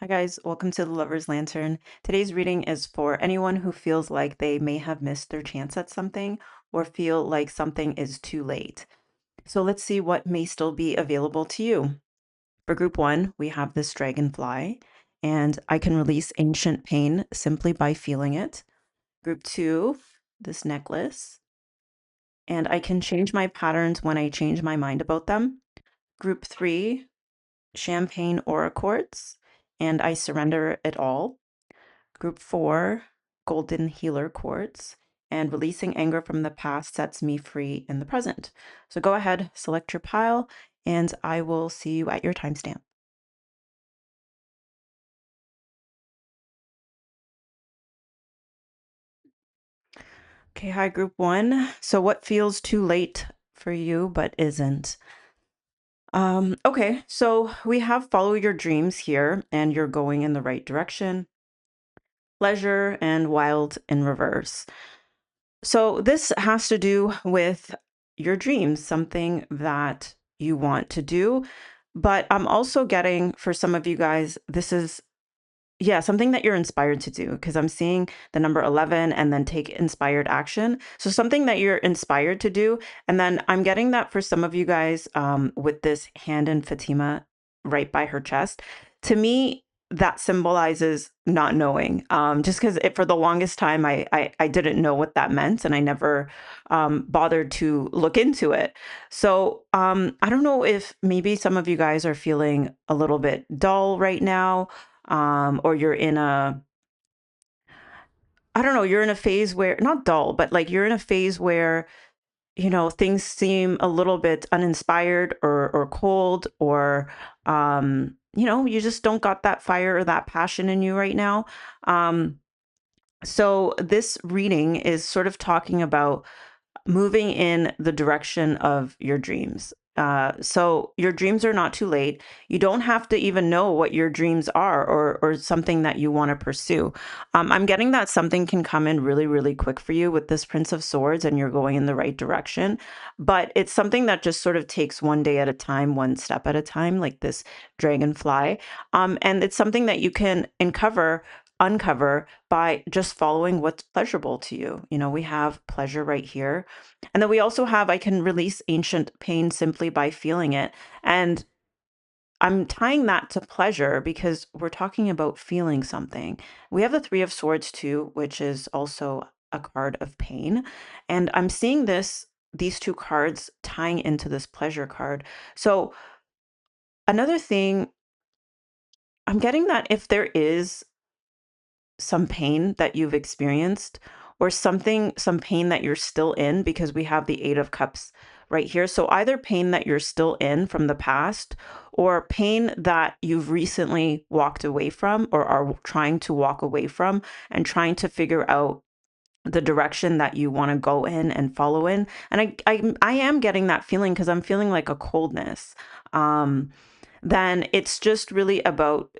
Hi, guys. Welcome to the Lover's Lantern. Today's reading is for anyone who feels like they may have missed their chance at something or feel like something is too late. So let's see what may still be available to you. For group one, we have this dragonfly, and I can release ancient pain simply by feeling it. Group two, this necklace, and I can change my patterns when I change my mind about them. Group three, champagne aura quartz, and I surrender it all. Group four, golden healer quartz, and releasing anger from the past sets me free in the present. So go ahead, select your pile, and I will see you at your timestamp. Okay, hi, group one. So what feels too late for you but isn't? Okay, so we have follow your dreams here, and you're going in the right direction. Pleasure and wild in reverse. So this has to do with your dreams, something that you want to do. But I'm also getting for some of you guys, this is, yeah, something that you're inspired to do because I'm seeing the number 11 and then take inspired action. So something that you're inspired to do. And then I'm getting that for some of you guys with this hand in Fatima right by her chest. To me, that symbolizes not knowing. Just because for the longest time, I didn't know what that meant and I never bothered to look into it. So I don't know if maybe some of you guys are feeling a little bit dull right now, or you're in a, I don't know, you're in a phase where, not dull, but like you're in a phase where, things seem a little bit uninspired or cold, or, you just don't got that fire or that passion in you right now. Um, so this reading is sort of talking about moving in the direction of your dreams. So your dreams are not too late. You don't have to even know what your dreams are or something that you want to pursue. I'm getting that something can come in really, really quick for you with this Prince of Swords and you're going in the right direction. But it's something that just sort of takes one day at a time, one step at a time, like this dragonfly. And it's something that you can uncover by just following what's pleasurable to you. We have pleasure right here. And then we also have I can release ancient pain simply by feeling it. And I'm tying that to pleasure because we're talking about feeling something. We have the Three of Swords too, which is also a card of pain. And I'm seeing these two cards tying into this pleasure card. So another thing, I'm getting that if there is some pain that you've experienced or some pain that you're still in because we have the 8 of cups right here. So either pain that you're still in from the past or pain that you've recently walked away from or are trying to walk away from and trying to figure out the direction that you want to go in and follow in. And I am getting that feeling because I'm feeling like a coldness. Um then it's just really about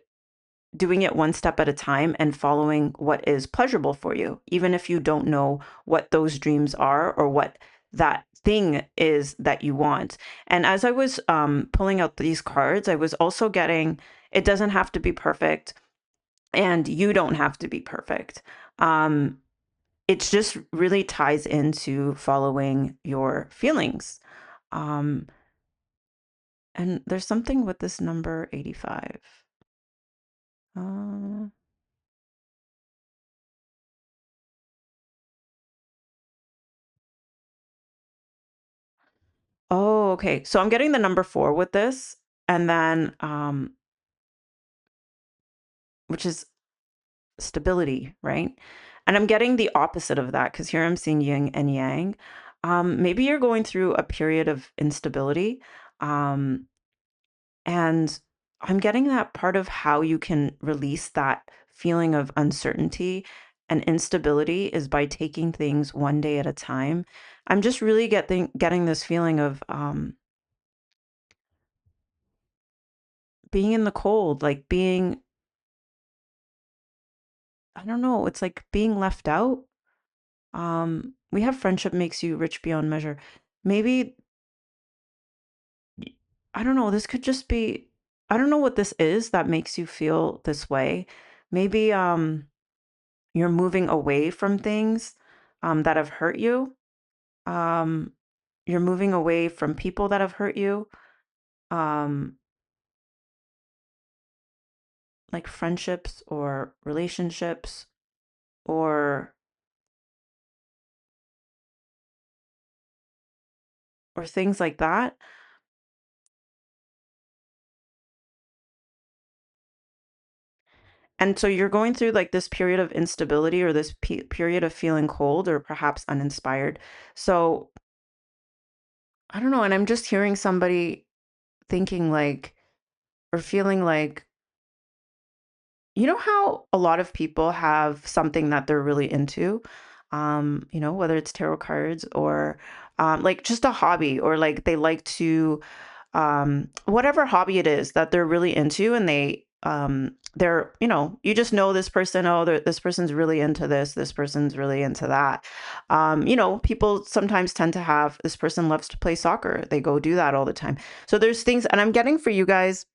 doing it one step at a time and following what is pleasurable for you, even if you don't know what those dreams are or what that thing is that you want. And as I was pulling out these cards, I was also getting it doesn't have to be perfect, and you don't have to be perfect. Um, it just really ties into following your feelings. Um, and there's something with this number 85. Uh, Oh, okay. So I'm getting the number 4 with this, and then, which is stability, right? And I'm getting the opposite of that because here I'm seeing yin and yang. Maybe you're going through a period of instability, um, and I'm getting that part of how you can release that feeling of uncertainty and instability is by taking things one day at a time. I'm just really getting this feeling of being in the cold, like being I don't know, it's like being left out. We have friendship makes you rich beyond measure. Maybe I don't know, this could just be. I don't know what this is that makes you feel this way. Maybe you're moving away from things that have hurt you. Um, you're moving away from people that have hurt you, um, like friendships or relationships or things like that. And so you're going through like this period of instability or this period of feeling cold or perhaps uninspired. So I don't know. And I'm just hearing somebody thinking like, or feeling like, you know how a lot of people have something that they're really into? Whether it's tarot cards or like just a hobby, or like they like to whatever hobby it is that they're really into, and they're, you just know this person, oh, this person's really into this person's really into that. People sometimes tend to have, this person loves to play soccer, they go do that all the time. So there's things, and I'm getting for you guys,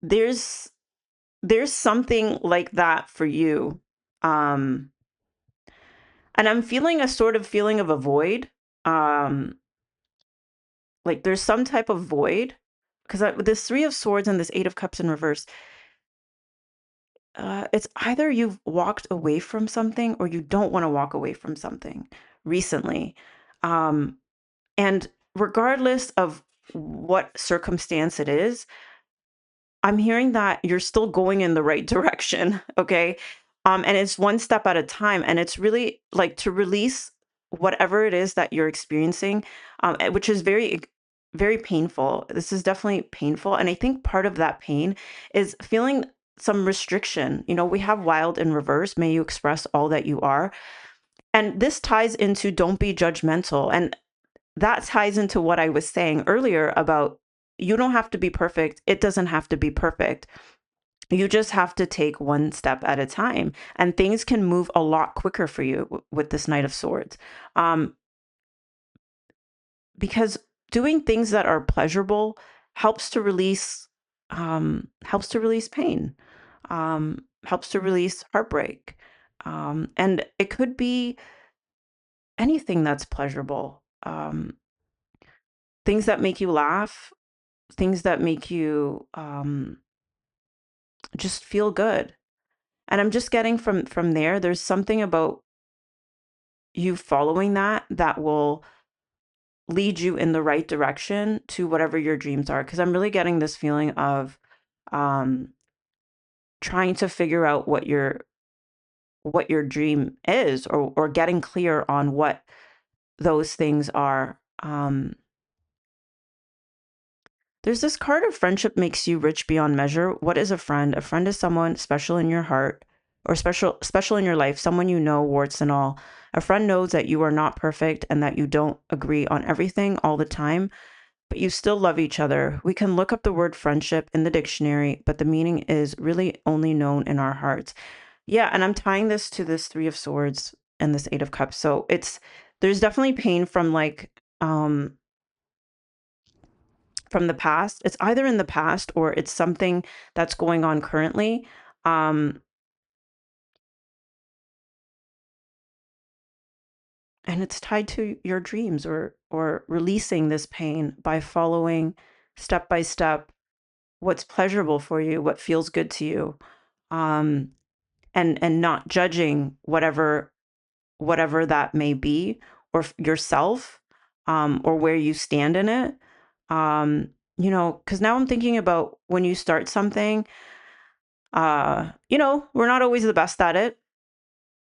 there's something like that for you. Um, and I'm feeling a sort of feeling of a void. Um, like there's some type of void, because this Three of Swords and this Eight of Cups in reverse, it's either you've walked away from something or you don't want to walk away from something recently. Um, and regardless of what circumstance it is, I'm hearing that you're still going in the right direction, okay? And it's one step at a time, and it's really like to release whatever it is that you're experiencing, which is very painful. This is definitely painful, and I think part of that pain is feeling some restriction. We have wild in reverse. May you express all that you are, and this ties into don't be judgmental, and that ties into what I was saying earlier about you don't have to be perfect. It doesn't have to be perfect. You just have to take one step at a time, and things can move a lot quicker for you with this Knight of Swords. Um, because doing things that are pleasurable helps to release pain, helps to release heartbreak. And it could be anything that's pleasurable. Things that make you laugh, things that make you just feel good. And I'm just getting from there, there's something about you following that will lead you in the right direction to whatever your dreams are. Because I'm really getting this feeling of um, trying to figure out what your dream is, or getting clear on what those things are. There's this card of friendship makes you rich beyond measure. What is a friend? A friend is someone special in your heart, or special in your life, someone you know, warts and all. A friend knows that you are not perfect and that you don't agree on everything all the time, but you still love each other. We can look up the word friendship in the dictionary, but the meaning is really only known in our hearts. Yeah, and I'm tying this to this Three of Swords and this Eight of Cups. So there's definitely pain from the past. It's either in the past or it's something that's going on currently. Um, and it's tied to your dreams, or releasing this pain by following step by step what's pleasurable for you, what feels good to you. Um, and not judging whatever that may be, or yourself, or where you stand in it. Because now I'm thinking about when you start something, we're not always the best at it.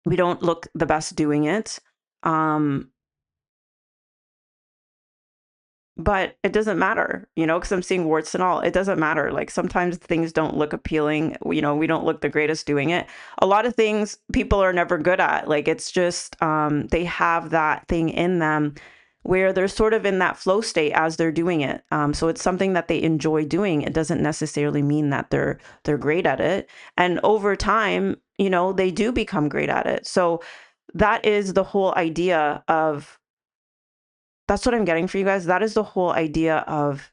We don't look the best doing it. Um, but it doesn't matter, because I'm seeing warts and all. It doesn't matter. Like sometimes things don't look appealing. We don't look the greatest doing it. A lot of things people are never good at. Like it's just they have that thing in them where they're sort of in that flow state as they're doing it. So it's something that they enjoy doing. It doesn't necessarily mean that they're great at it. And over time, they do become great at it. So that is the whole idea of that's what I'm getting for you guys. That is the whole idea of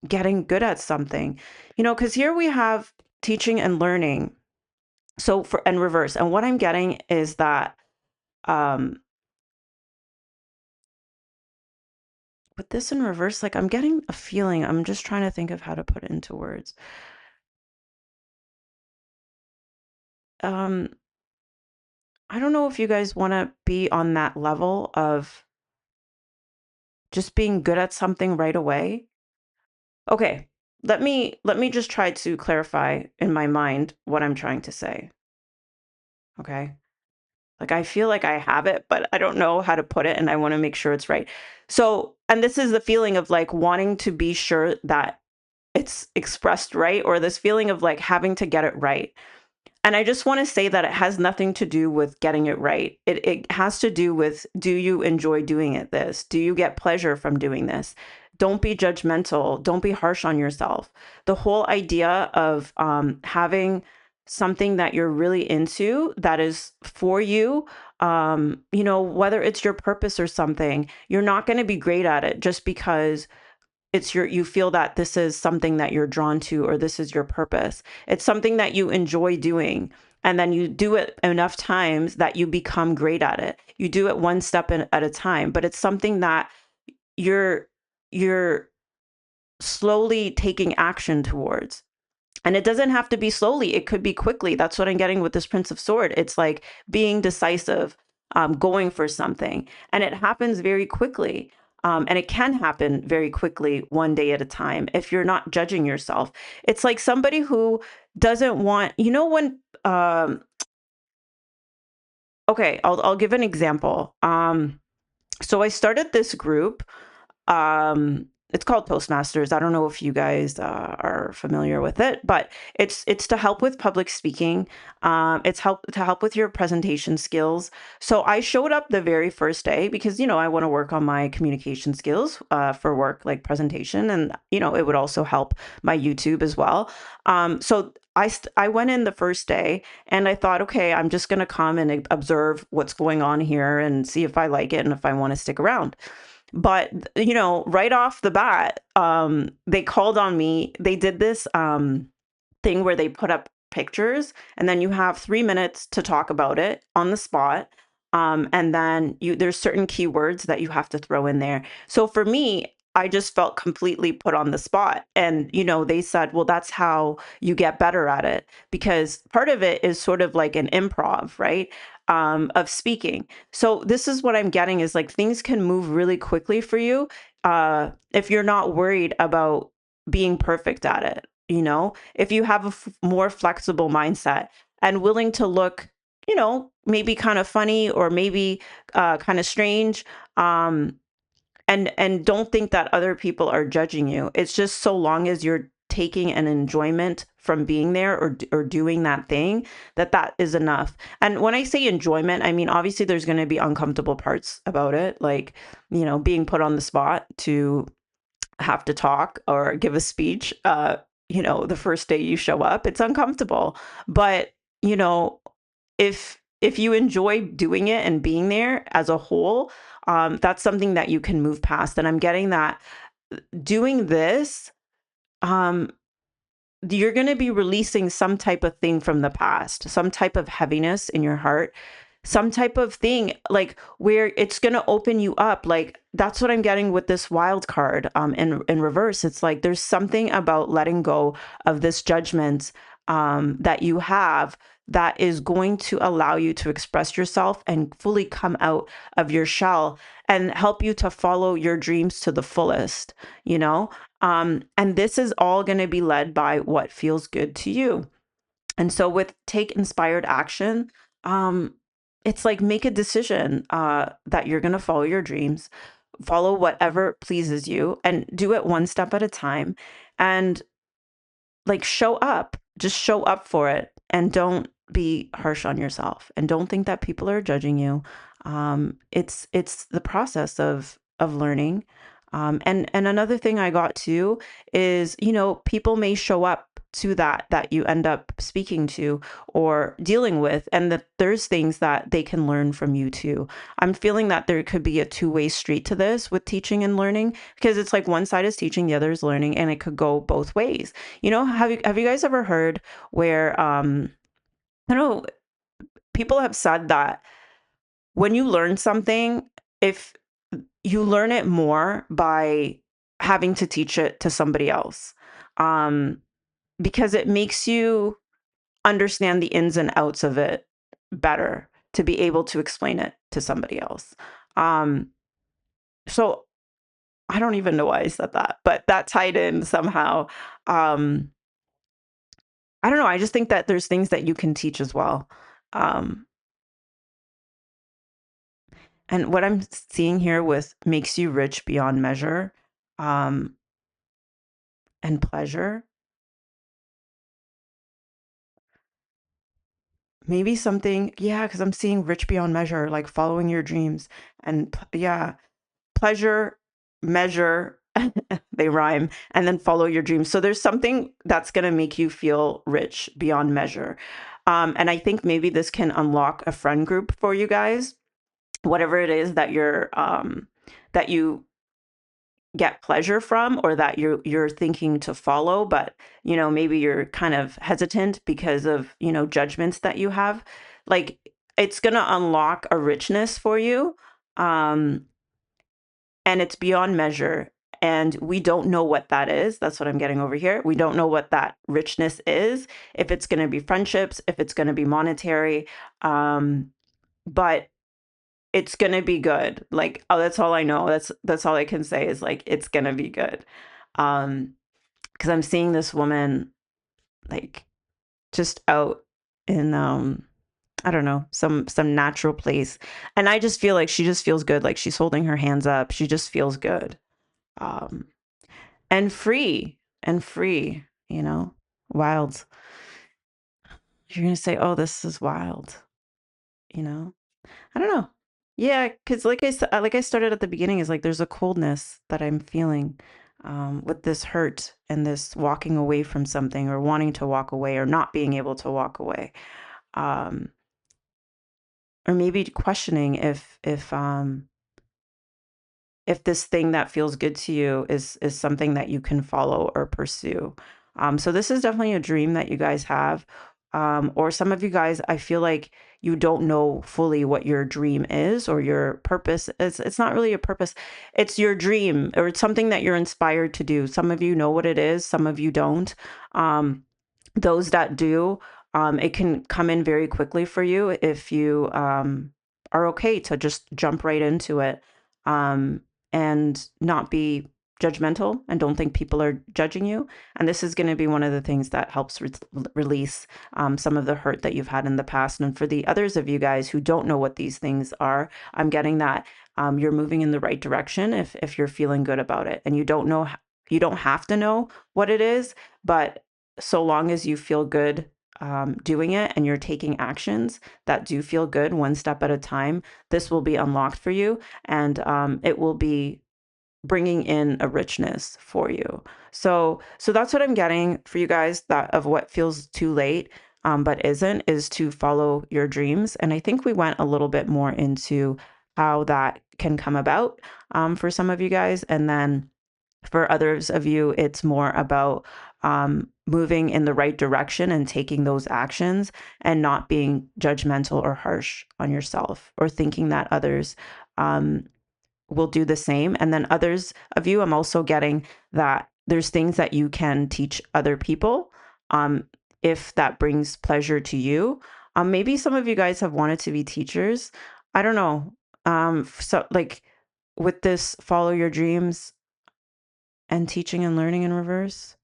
getting good at something, because here we have teaching and learning. So and reverse. And what I'm getting is that um, with this in reverse, like I'm getting a feeling, I'm just trying to think of how to put it into words. Um, I don't know if you guys want to be on that level of just being good at something right away. Okay, let me just try to clarify in my mind what I'm trying to say. Okay? Like I feel like I have it, but I don't know how to put it and I want to make sure it's right. So, and this is the feeling of like wanting to be sure that it's expressed right, or this feeling of like having to get it right. And I just want to say that it has nothing to do with getting it right. It has to do with, do you enjoy doing it this? Do you get pleasure from doing this? Don't be judgmental. Don't be harsh on yourself. The whole idea of having something that you're really into that is for you, whether it's your purpose or something, you're not going to be great at it just because you feel that this is something that you're drawn to or this is your purpose. It's something that you enjoy doing. And then you do it enough times that you become great at it. You do it one step at a time, but it's something that you're slowly taking action towards. And it doesn't have to be slowly. It could be quickly. That's what I'm getting with this Prince of Sword. It's like being decisive, going for something. And it happens very quickly. And it can happen very quickly, one day at a time, if you're not judging yourself. It's like somebody who doesn't want, when, okay, I'll give an example. So I started this group. It's called Toastmasters. I don't know if you guys are familiar with it, but it's to help with public speaking. It's to help with your presentation skills. So I showed up the very first day because I want to work on my communication skills for work, like presentation, and it would also help my YouTube as well. So I went in the first day and I thought, okay, I'm just going to come and observe what's going on here and see if I like it and if I want to stick around. But, right off the bat, they called on me. They did this thing where they put up pictures and then you have 3 minutes to talk about it on the spot. And then there's certain keywords that you have to throw in there. So for me, I just felt completely put on the spot. And, they said, well, that's how you get better at it. Because part of it is sort of like an improv, right? Of speaking. So this is what I'm getting is like things can move really quickly for you if you're not worried about being perfect at it. If you have a more flexible mindset and willing to look, maybe kind of funny or maybe kind of strange, and don't think that other people are judging you. It's just so long as you're taking an enjoyment from being there or doing that thing, that is enough. And when I say enjoyment, I mean obviously there's going to be uncomfortable parts about it, like being put on the spot to have to talk or give a speech, the first day you show up. It's uncomfortable. But, if you enjoy doing it and being there as a whole, that's something that you can move past. And I'm getting that doing this, um, you're going to be releasing some type of thing from the past, some type of heaviness in your heart, some type of thing like where it's going to open you up. Like that's what I'm getting with this wild card in reverse. It's like there's something about letting go of this judgment that you have that is going to allow you to express yourself and fully come out of your shell and help you to follow your dreams to the fullest, and this is all going to be led by what feels good to you. And so with take inspired action, um, it's like make a decision that you're going to follow your dreams, follow whatever pleases you, and do it one step at a time. And like show up, just show up for it, and don't be harsh on yourself, and don't think that people are judging you. It's the process of learning. And another thing I got too is people may show up to that you end up speaking to or dealing with, and that there's things that they can learn from you too. I'm feeling that there could be a two-way street to this with teaching and learning, because it's like one side is teaching, the other is learning, and it could go both ways. Have you guys ever heard where I don't know, people have said that when you learn something, if you learn it more by having to teach it to somebody else, um, because it makes you understand the ins and outs of it better to be able to explain it to somebody else. Um, so I don't even know why I said that, but that tied in somehow. Um, I don't know. I just think that there's things that you can teach as well. Um, and what I'm seeing here with makes you rich beyond measure, um, and pleasure. Maybe something, yeah, because I'm seeing rich beyond measure, like following your dreams and yeah, pleasure, measure, they rhyme, and then follow your dreams. So there's something that's going to make you feel rich beyond measure. And I think maybe this can unlock a friend group for you guys, whatever it is that that you get pleasure from, or that you're thinking to follow, but maybe you're kind of hesitant because of judgments that you have. Like, it's going to unlock a richness for you, um and it's beyond measure, and we don't know what that is. That's what I'm getting over here. We don't know what that richness is, if it's going to be friendships, if it's going to be monetary, but it's gonna be good. Like, oh, that's all I know. That's all I can say is, like, it's gonna be good. Um, because I'm seeing this woman, like, just out in I don't know, some natural place. And I just feel like she just feels good. Like, she's holding her hands up. She just feels good. Um, and free, wild. You're gonna say, oh, this is wild, you know? I don't know. Yeah, because like I started at the beginning, is like there's a coldness that I'm feeling, with this hurt and this walking away from something, or wanting to walk away, or not being able to walk away, um, or maybe questioning if this thing that feels good to you is something that you can follow or pursue. So this is definitely a dream that you guys have. Or some of you guys, I feel like you don't know fully what your dream is, or your purpose is. It's not really a purpose. It's your dream, or it's something that you're inspired to do. Some of you know what it is, some of you don't. Um, those that do, it can come in very quickly for you if you are okay to just jump right into it, um, and not be judgmental, and don't think people are judging you. And this is going to be one of the things that helps release some of the hurt that you've had in the past. And for the others of you guys who don't know what these things are, I'm getting that you're moving in the right direction if you're feeling good about it. And you don't know, you don't have to know what it is, but so long as you feel good doing it, and you're taking actions that do feel good, one step at a time, this will be unlocked for you, and it will be bringing in a richness for you. So that's what I'm getting for you guys, that of what feels too late, but isn't, is to follow your dreams. And I think we went a little bit more into how that can come about, for some of you guys. And then for others of you, it's more about moving in the right direction and taking those actions, and not being judgmental or harsh on yourself, or thinking that others um, will do the same. And then others of you, I'm also getting that there's things that you can teach other people, um, if that brings pleasure to you. Maybe some of you guys have wanted to be teachers. I don't know. So, like, with this follow your dreams and teaching and learning in reverse,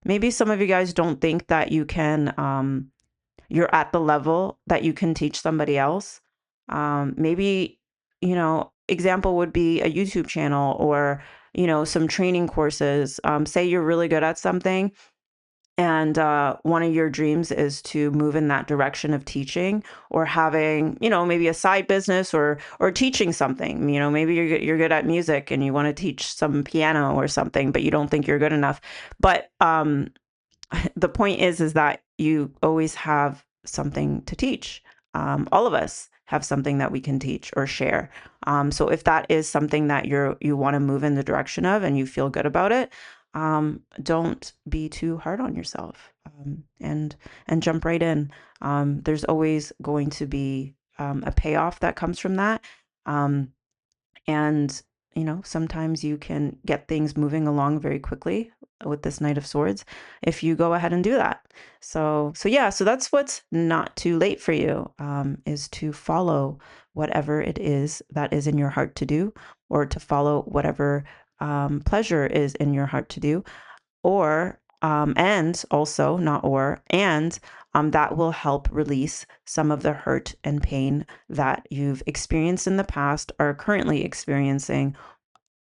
maybe some of you guys don't think that you're at the level that you can teach somebody else. Maybe, example would be a YouTube channel, or, some training courses. Say you're really good at something, and one of your dreams is to move in that direction of teaching, or having, maybe a side business, or teaching something. Maybe you're good at music and you want to teach some piano or something, but you don't think you're good enough. But the point is that you always have something to teach. All of us have something that we can teach or share. So if that is something that you want to move in the direction of and you feel good about it, don't be too hard on yourself, and jump right in. There's always going to be a payoff that comes from that. Um, and, sometimes you can get things moving along very quickly with this Knight of Swords if you go ahead and do that. So yeah, so that's what's not too late for you, is to follow whatever it is that is in your heart to do, or to follow whatever pleasure is in your heart to do, or and also not or and that will help release some of the hurt and pain that you've experienced in the past, are currently experiencing,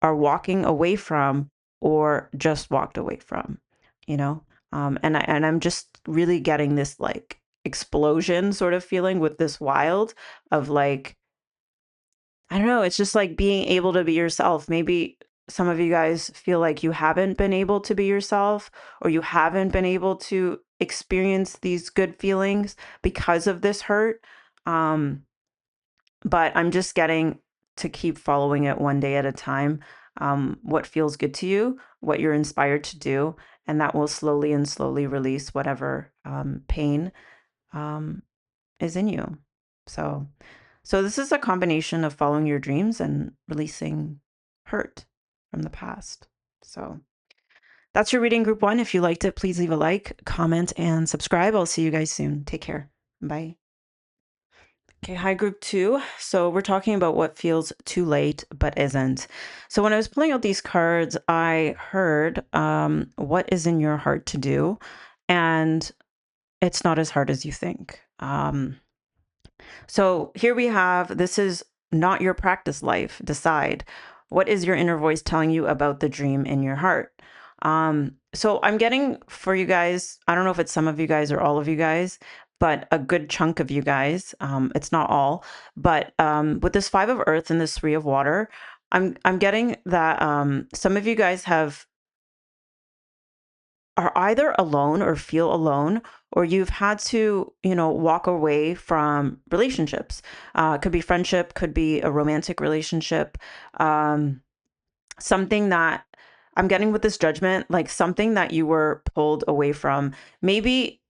are walking away from, or just walked away from, you know? And I'm just really getting this like explosion sort of feeling with this wild of like, I don't know, it's just like being able to be yourself. Maybe some of you guys feel like you haven't been able to be yourself, or you haven't been able to experience these good feelings because of this hurt. Um, but I'm just getting to keep following it one day at a time. What feels good to you, what you're inspired to do, and that will slowly and slowly release whatever pain um, is in you. So, so this is a combination of following your dreams and releasing hurt from the past. So that's your reading, group one. If you liked it, please leave a like, comment, and subscribe. I'll see you guys soon. Take care. Bye. Okay, hi, group two. So we're talking about what feels too late but isn't. So when I was pulling out these cards, I heard what is in your heart to do, and it's not as hard as you think. So here we have, this is not your practice life. Decide, what is your inner voice telling you about the dream in your heart? So I'm getting for you guys, I don't know if it's some of you guys or all of you guys, but a good chunk of you guys. It's not all, but with this Five of Earth and this Three of Water, I'm getting that some of you guys are either alone or feel alone, or you've had to, walk away from relationships. Could be friendship, could be a romantic relationship, something that I'm getting with this Judgment, like something that you were pulled away from. Maybe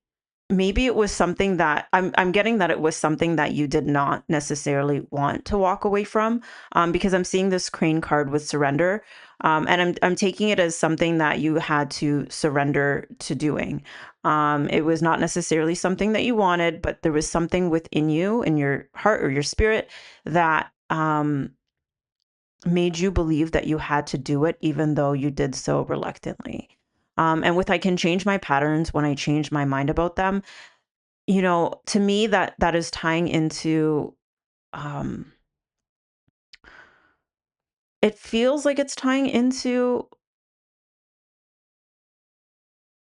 it was something that I'm getting that it was something that you did not necessarily want to walk away from, because I'm seeing this Crane card with surrender, and I'm taking it as something that you had to surrender to doing. It was not necessarily something that you wanted, but there was something within you, in your heart or your spirit, that made you believe that you had to do it, even though you did so reluctantly. And with I can change my patterns when I change my mind about them, to me, that is tying into, um it feels like it's tying into,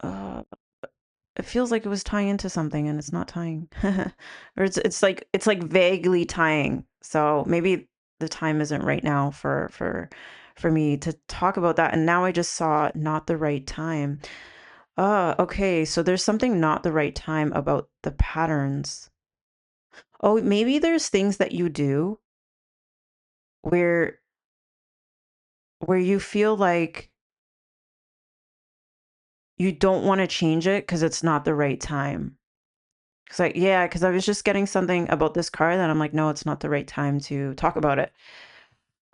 uh it feels like it was tying into something and it's not tying. Or it's like vaguely tying. So maybe the time isn't right now for me to talk about that. And now I just saw not the right time. Okay. So there's something not the right time about the patterns. Oh, maybe there's things that you do where you feel like you don't want to change it because it's not the right time. Cause yeah, because I was just getting something about this card and I'm like, no, it's not the right time to talk about it.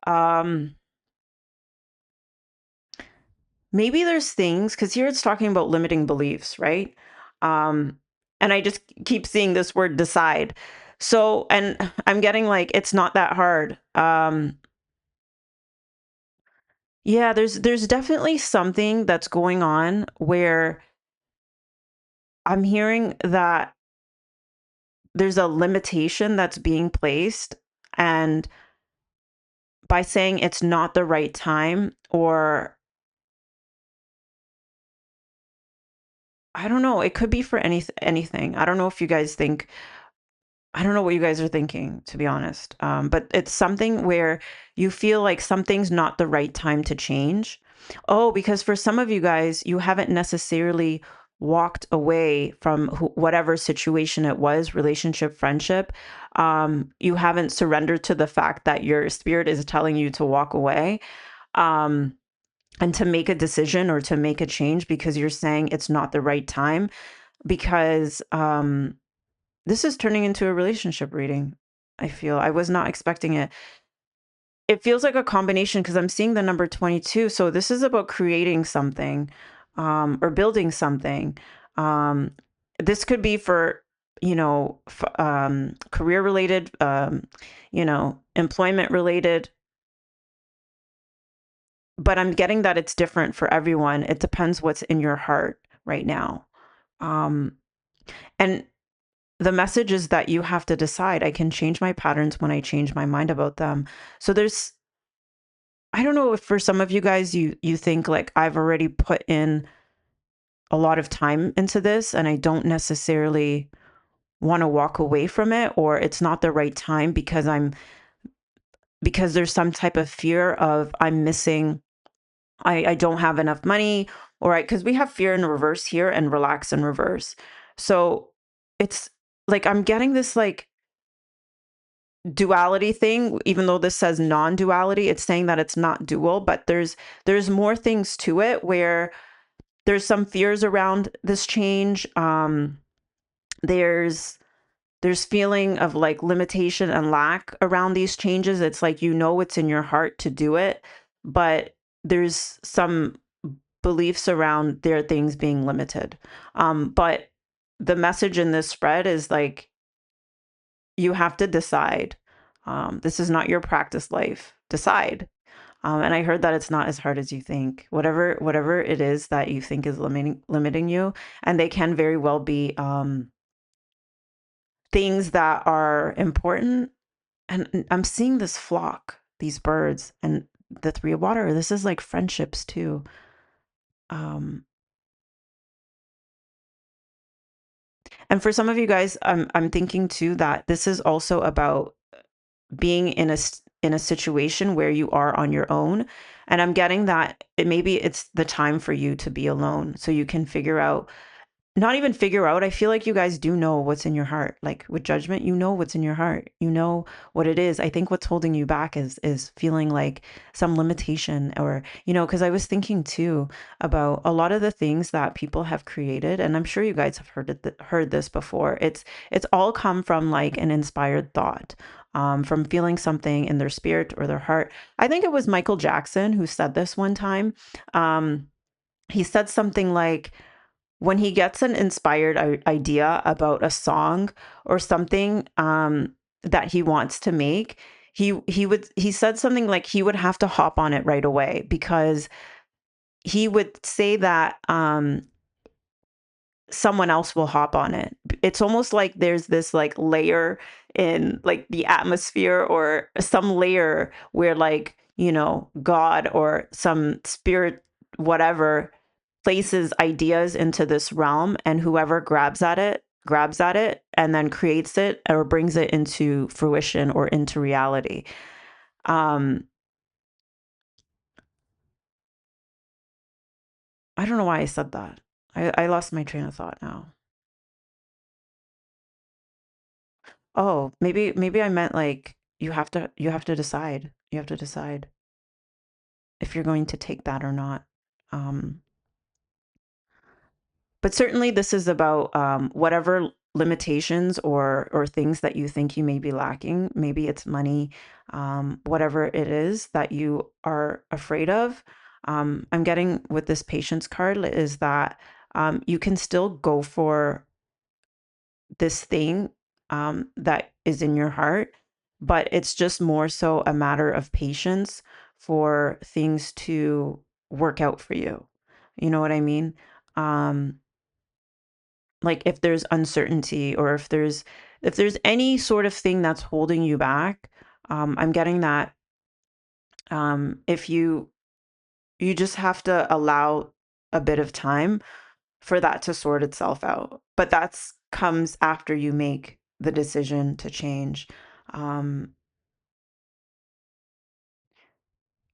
Um, Maybe there's things, because here it's talking about limiting beliefs, right? Um, and I just keep seeing this word decide. So, and I'm getting like, it's not that hard. Yeah, there's definitely something that's going on where I'm hearing that there's a limitation that's being placed, and by saying it's not the right time, or I don't know. It could be for anything. I don't know if you guys think I don't know what you guys are thinking, to be honest. But it's something where you feel like something's not the right time to change. Oh, because for some of you guys, you haven't necessarily walked away from whatever situation it was, relationship, friendship. You haven't surrendered to the fact that your spirit is telling you to walk away. Um, and to make a decision or to make a change because you're saying it's not the right time because this is turning into a relationship reading. I feel I was not expecting it. It feels like a combination because I'm seeing the number 22. So this is about creating something or building something. Um, this could be for, career related, employment related, but I'm getting that it's different for everyone. It depends what's in your heart right now. Um, and the message is that you have to decide. I can change my patterns when I change my mind about them. So I don't know if for some of you guys, you think like I've already put in a lot of time into this and I don't necessarily want to walk away from it, or it's not the right time because there's some type of fear of I'm missing, I don't have enough money, or because we have fear in reverse here and relax in reverse. So it's like I'm getting this like duality thing. Even though this says non-duality, it's saying that it's not dual, but there's more things to it where there's some fears around this change. There's feeling of like limitation and lack around these changes. It's like it's in your heart to do it, but there's some beliefs around their things being limited. But the message in this spread is like you have to decide. This is not your practice life. Decide. And I heard that it's not as hard as you think. Whatever it is that you think is limiting you, and they can very well be things that are important. And I'm seeing this flock, these birds, and the three of water. This is like friendships too. Um, and for some of you guys, I'm thinking too that this is also about being in a situation where you are on your own, and I'm getting that maybe it's the time for you to be alone so you can figure out, not even figure out, I feel like you guys do know what's in your heart. Like with judgment, what's in your heart, what it is. I think what's holding you back is feeling like some limitation, or because I was thinking too about a lot of the things that people have created, and I'm sure you guys have heard this before. It's all come from like an inspired thought, from feeling something in their spirit or their heart. I think it was Michael Jackson who said this one time. He said something like, when he gets an inspired idea about a song or something that he wants to make, he said something like he would have to hop on it right away, because he would say that someone else will hop on it. It's almost like there's this like layer in like the atmosphere, or some layer where like, God or some spirit, whatever, places ideas into this realm, and whoever grabs at it and then creates it or brings it into fruition or into reality. Um, I don't know why I said that. I lost my train of thought now. Oh, maybe I meant like you have to decide. You have to decide if you're going to take that or not. Um, but certainly this is about whatever limitations or things that you think you may be lacking. Maybe it's money, whatever it is that you are afraid of. I'm getting with this patience card is that you can still go for this thing that is in your heart, but it's just more so a matter of patience for things to work out for you. You know what I mean? Um, like if there's uncertainty, or if there's any sort of thing that's holding you back, I'm getting that if you just have to allow a bit of time, for that to sort itself out. But that's comes after you make the decision to change. Um,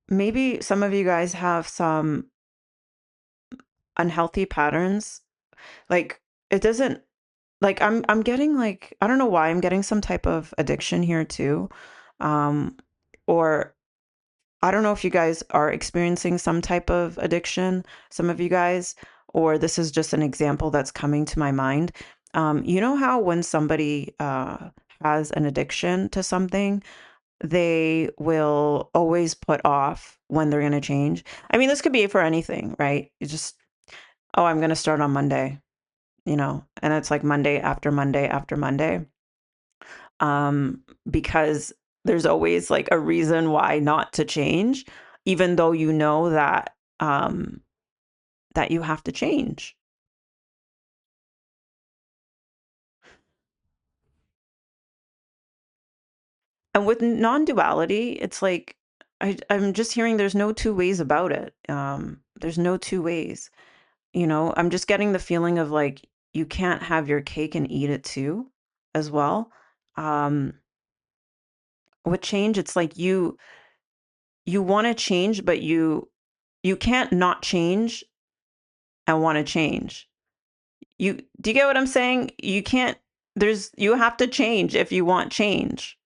Maybe some of you guys have some unhealthy patterns. Like it doesn't like I'm getting like I don't know why I'm getting some type of addiction here too. Um or I don't know if you guys are experiencing some type of addiction, some of you guys, or this is just an example that's coming to my mind. You know how when somebody has an addiction to something, they will always put off when they're going to change. I mean, this could be for anything, right? You just, oh, I'm going to start on Monday, and it's like Monday after Monday after Monday. Because there's always like a reason why not to change, even though you know that you have to change. And with non-duality, it's like I'm just hearing there's no two ways about it. There's no two ways. I'm just getting the feeling of like you can't have your cake and eat it too, as well. Um, with change, it's like you want to change, but you can't not change and want to change. Do you get what I'm saying? You can't you have to change if you want change.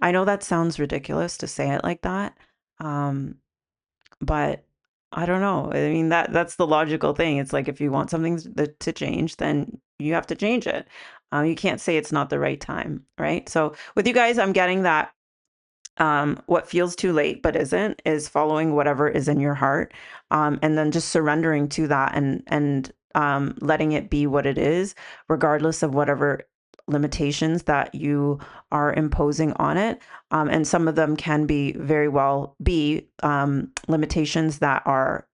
I know that sounds ridiculous to say it like that. Um, but I don't know. I mean that's the logical thing. It's like if you want something to change, then you have to change it. You can't say it's not the right time, right? So with you guys, I'm getting that what feels too late but isn't is following whatever is in your heart, and then just surrendering to that and letting it be what it is, regardless of whatever limitations that you are imposing on it. And some of them can be very well be limitations that are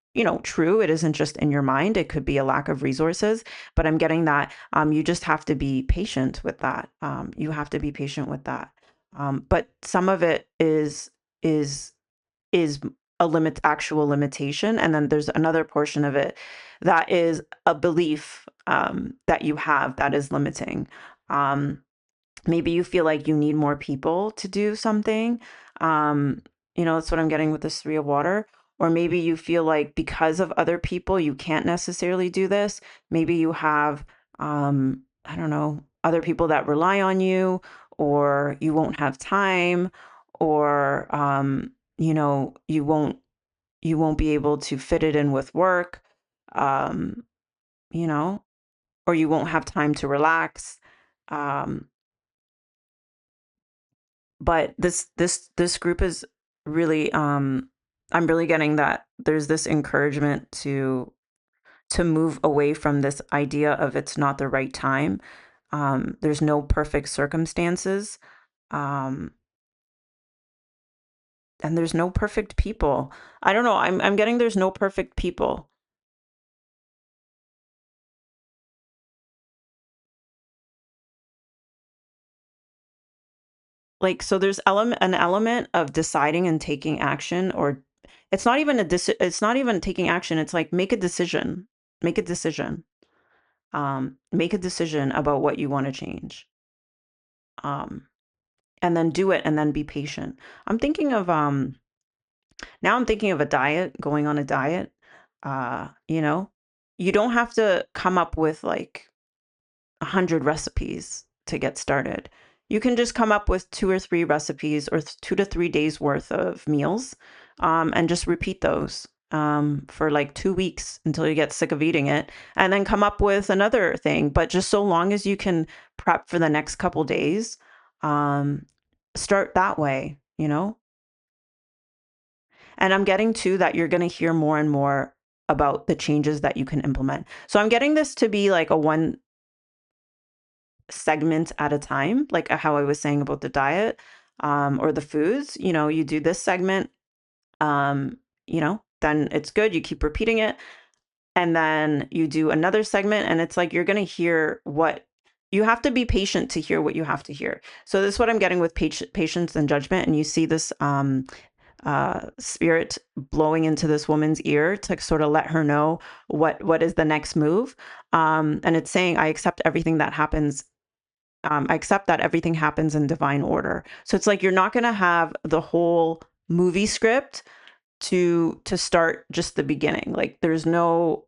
true. It isn't just in your mind. It could be a lack of resources, but I'm getting that you just have to be patient with that. You have to be patient with that. But some of it is is a actual limitation, and then there's another portion of it that is a belief that you have that is limiting. Um, Maybe you feel like you need more people to do something. Um, that's what I'm getting with this Three of Water. Or maybe you feel like because of other people, you can't necessarily do this. Maybe you have, I don't know, other people that rely on you, or you won't have time, or, you won't be able to fit it in with work, um, you know, or you won't have time to relax. Um, but this group is really I'm really getting that there's this encouragement to move away from this idea of it's not the right time. There's no perfect circumstances, um and there's no perfect people. I don't know, I'm getting there's no perfect people. Like, so there's an element of deciding and taking action, or it's not even taking action, it's like make a decision. Make a decision. Make a decision about what you want to change. Um, and then do it and then be patient. I'm thinking of now I'm thinking of a diet, going on a diet. Uh, you know, you don't have to come up with like 100 recipes to get started. You can just come up with 2 or 3 recipes, or 2 to 3 days worth of meals, and just repeat those for like 2 weeks until you get sick of eating it, and then come up with another thing. But just so long as you can prep for the next couple days, um, start that way. And I'm getting to that you're going to hear more and more about the changes that you can implement. So I'm getting this to be like a one segment at a time, like how I was saying about the diet, or the foods. You do this segment, then it's good. You keep repeating it. And then you do another segment, and it's like you're going to hear what you have to be patient to hear what you have to hear. So this is what I'm getting with patience and judgment. And you see this spirit blowing into this woman's ear to sort of let her know what is the next move. And it's saying, I accept everything that happens. I accept that everything happens in divine order. So it's like you're not going to have the whole movie script to start just the beginning. Like there's no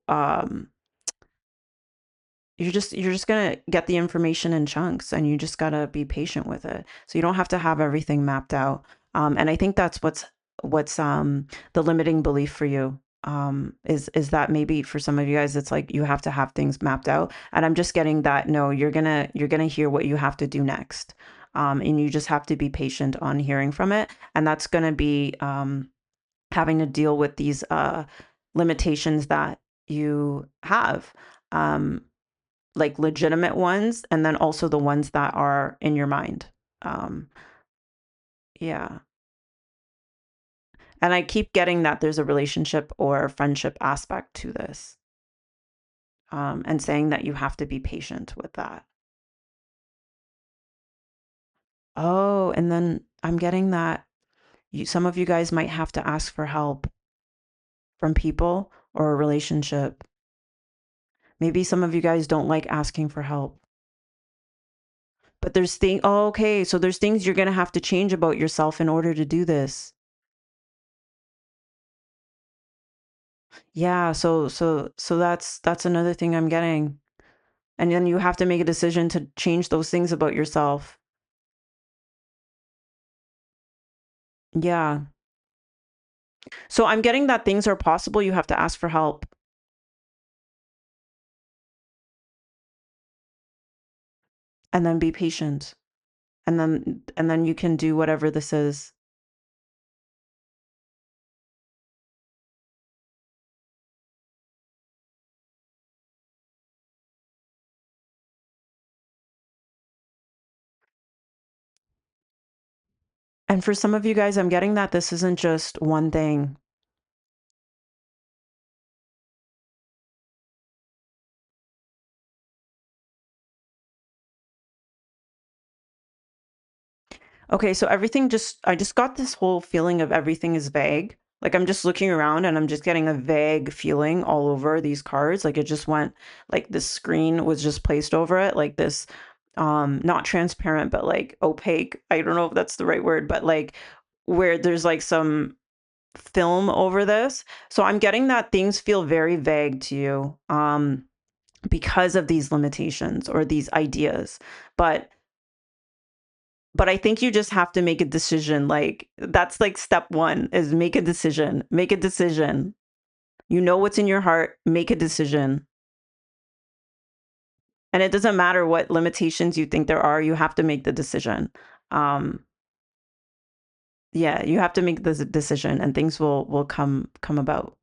you're just going to get the information in chunks, and you just got to be patient with it. So you don't have to have everything mapped out. And I think that's what's the limiting belief for you. Is that maybe for some of you guys it's like you have to have things mapped out, and I'm just getting that no, you're gonna hear what you have to do next. And you just have to be patient on hearing from it, and that's going to be having to deal with these limitations that you have, um, like legitimate ones, and then also the ones that are in your mind. Um, yeah. And I keep getting that there's a relationship or friendship aspect to this, and saying that you have to be patient with that. Oh, and then I'm getting that some of you guys might have to ask for help from people or a relationship. Maybe some of you guys don't like asking for help. But oh, okay, so there's things you're going to have to change about yourself in order to do this. Yeah, so that's another thing I'm getting. And then you have to make a decision to change those things about yourself. Yeah. So I'm getting that things are possible, you have to ask for help, and then be patient. And then you can do whatever this is. And for some of you guys, I'm getting that this isn't just one thing. Okay, so I just got this whole feeling of everything is vague. Like I'm just looking around and I'm just getting a vague feeling all over these cards. Like it just went, like this screen was just placed over it, like this, not transparent, but like opaque. I don't know if that's the right word, but like where there's like some film over this. So I'm getting that things feel very vague to you, because of these limitations or these ideas. But But I think you just have to make a decision, like, that's, like, step 1 is make a decision, make a decision. You know what's in your heart, make a decision. And it doesn't matter what limitations you think there are, you have to make the decision. Um, yeah, you have to make the decision and things will come about.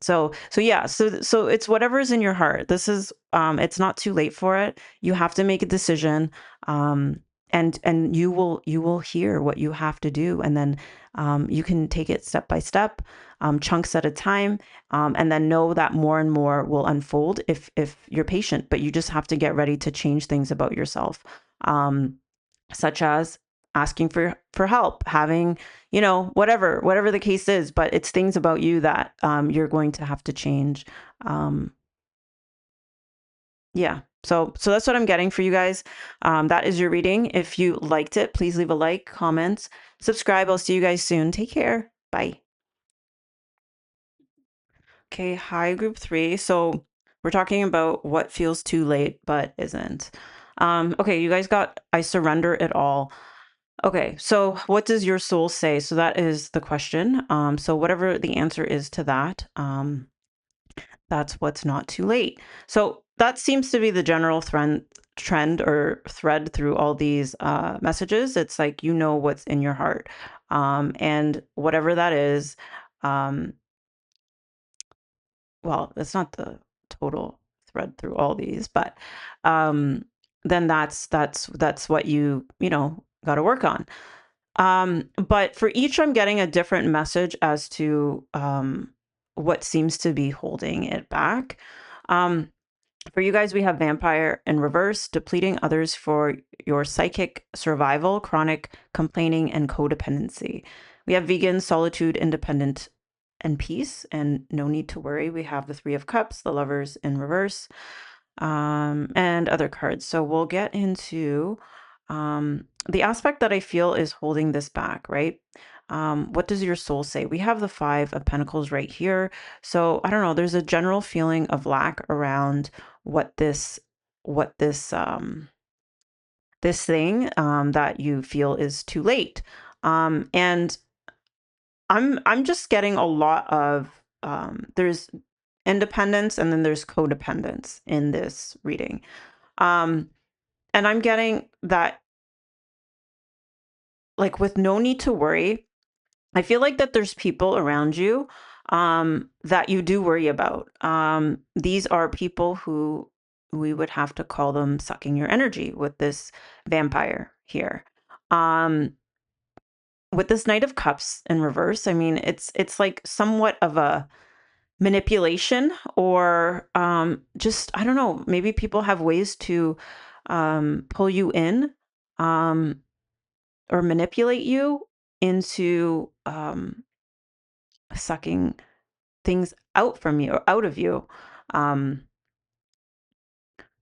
So yeah, so it's whatever's in your heart. This is it's not too late for it. You have to make a decision. Um and you will hear what you have to do, and then you can take it step by step, chunks at a time, and then know that more and more will unfold if you're patient, but you just have to get ready to change things about yourself. Um Such as asking for help, having, whatever the case is, but it's things about you that you're going to have to change. Um, yeah. So that's what I'm getting for you guys. That is your reading. If you liked it, please leave a like, comment, subscribe. I'll see you guys soon. Take care. Bye. Okay. Hi, group 3. So we're talking about what feels too late but isn't. Okay, you guys got I surrender it all. Okay, so what does your soul say? So that is the question. So whatever the answer is to that, that's what's not too late. So that seems to be the general trend or thread through all these messages. It's like you know what's in your heart, and whatever that is. Um, well, it's not the total thread through all these, but um, then that's what you got to work on. But for each, I'm getting a different message as to what seems to be holding it back. Um, for you guys, we have vampire in reverse, depleting others for your psychic survival, chronic complaining, and codependency. We have vegan, solitude, independent, and peace, and no need to worry. We have the Three of Cups, the Lovers in reverse, and other cards. So we'll get into the aspect that I feel is holding this back, right? What does your soul say? We have the Five of Pentacles right here. So I don't know, there's a general feeling of lack around what this thing that you feel is too late. And I'm just getting a lot of there's independence and then there's codependence in this reading. Um, and I'm getting that, like, with no need to worry, I feel like that there's people around you that you do worry about. These are people who we would have to call them sucking your energy with this vampire here. Um, with this Knight of Cups in reverse, I mean, it's like somewhat of a manipulation, or just, I don't know, maybe people have ways to pull you in, um, or manipulate you into sucking things out from you or out of you. Um,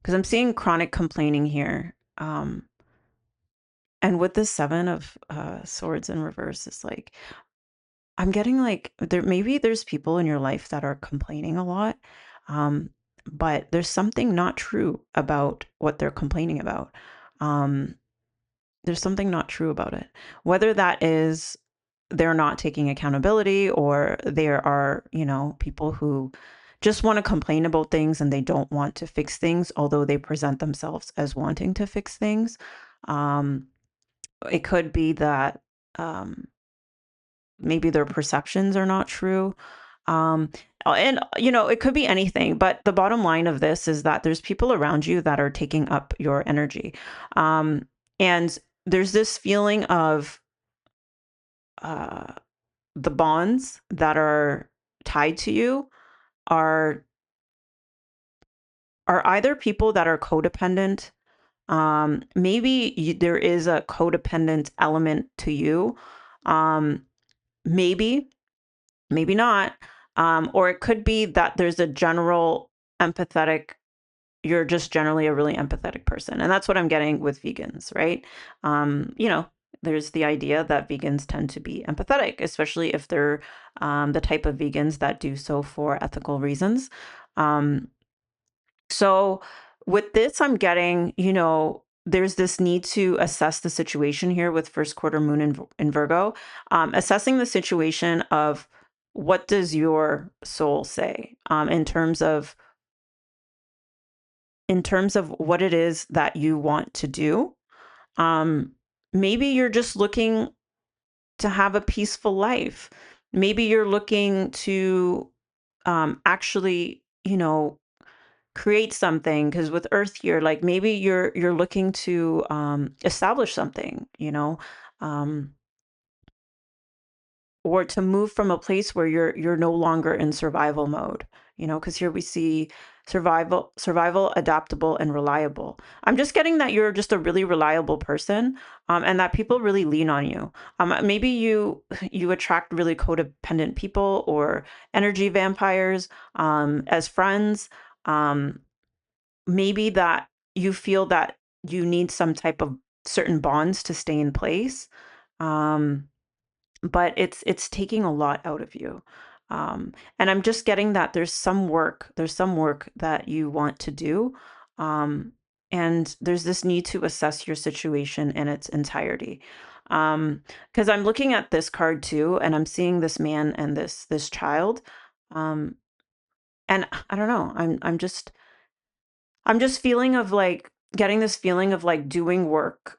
because I'm seeing chronic complaining here. And with the Seven of Swords in reverse, it's like I'm getting like there's people in your life that are complaining a lot. Um, but there's something not true about what they're complaining about. Um, there's something not true about it. Whether that is they're not taking accountability, or there are, people who just want to complain about things and they don't want to fix things, although they present themselves as wanting to fix things. Um, it could be that maybe their perceptions are not true. Um, and, it could be anything, but the bottom line of this is that there's people around you that are taking up your energy. And there's this feeling of uh, the bonds that are tied to you are either people that are codependent. Maybe there is a codependent element to you. Um, maybe maybe not. Or it could be that there's a general empathetic, you're just generally a really empathetic person. And that's what I'm getting with vegans, right? There's the idea that vegans tend to be empathetic, especially if they're the type of vegans that do so for ethical reasons. Um, so with this, I'm getting, there's this need to assess the situation here with first quarter moon in Virgo, assessing the situation of what does your soul say, in terms of what it is that you want to do. Um, maybe you're just looking to have a peaceful life. Maybe you're looking to actually, create something, because with earth here, like, maybe you're looking to establish something, um or to move from a place where you're no longer in survival mode, because here we see survival, adaptable, and reliable. I'm just getting that you're just a really reliable person, and that people really lean on you. Maybe you attract really codependent people or energy vampires as friends. Maybe that you feel that you need some type of certain bonds to stay in place. Um, but it's taking a lot out of you. And I'm just getting that there's some work that you want to do. Um, and there's this need to assess your situation in its entirety. Because I'm looking at this card too, and I'm seeing this man and this child. Um, and I don't know, I'm just feeling of like getting this feeling of like doing work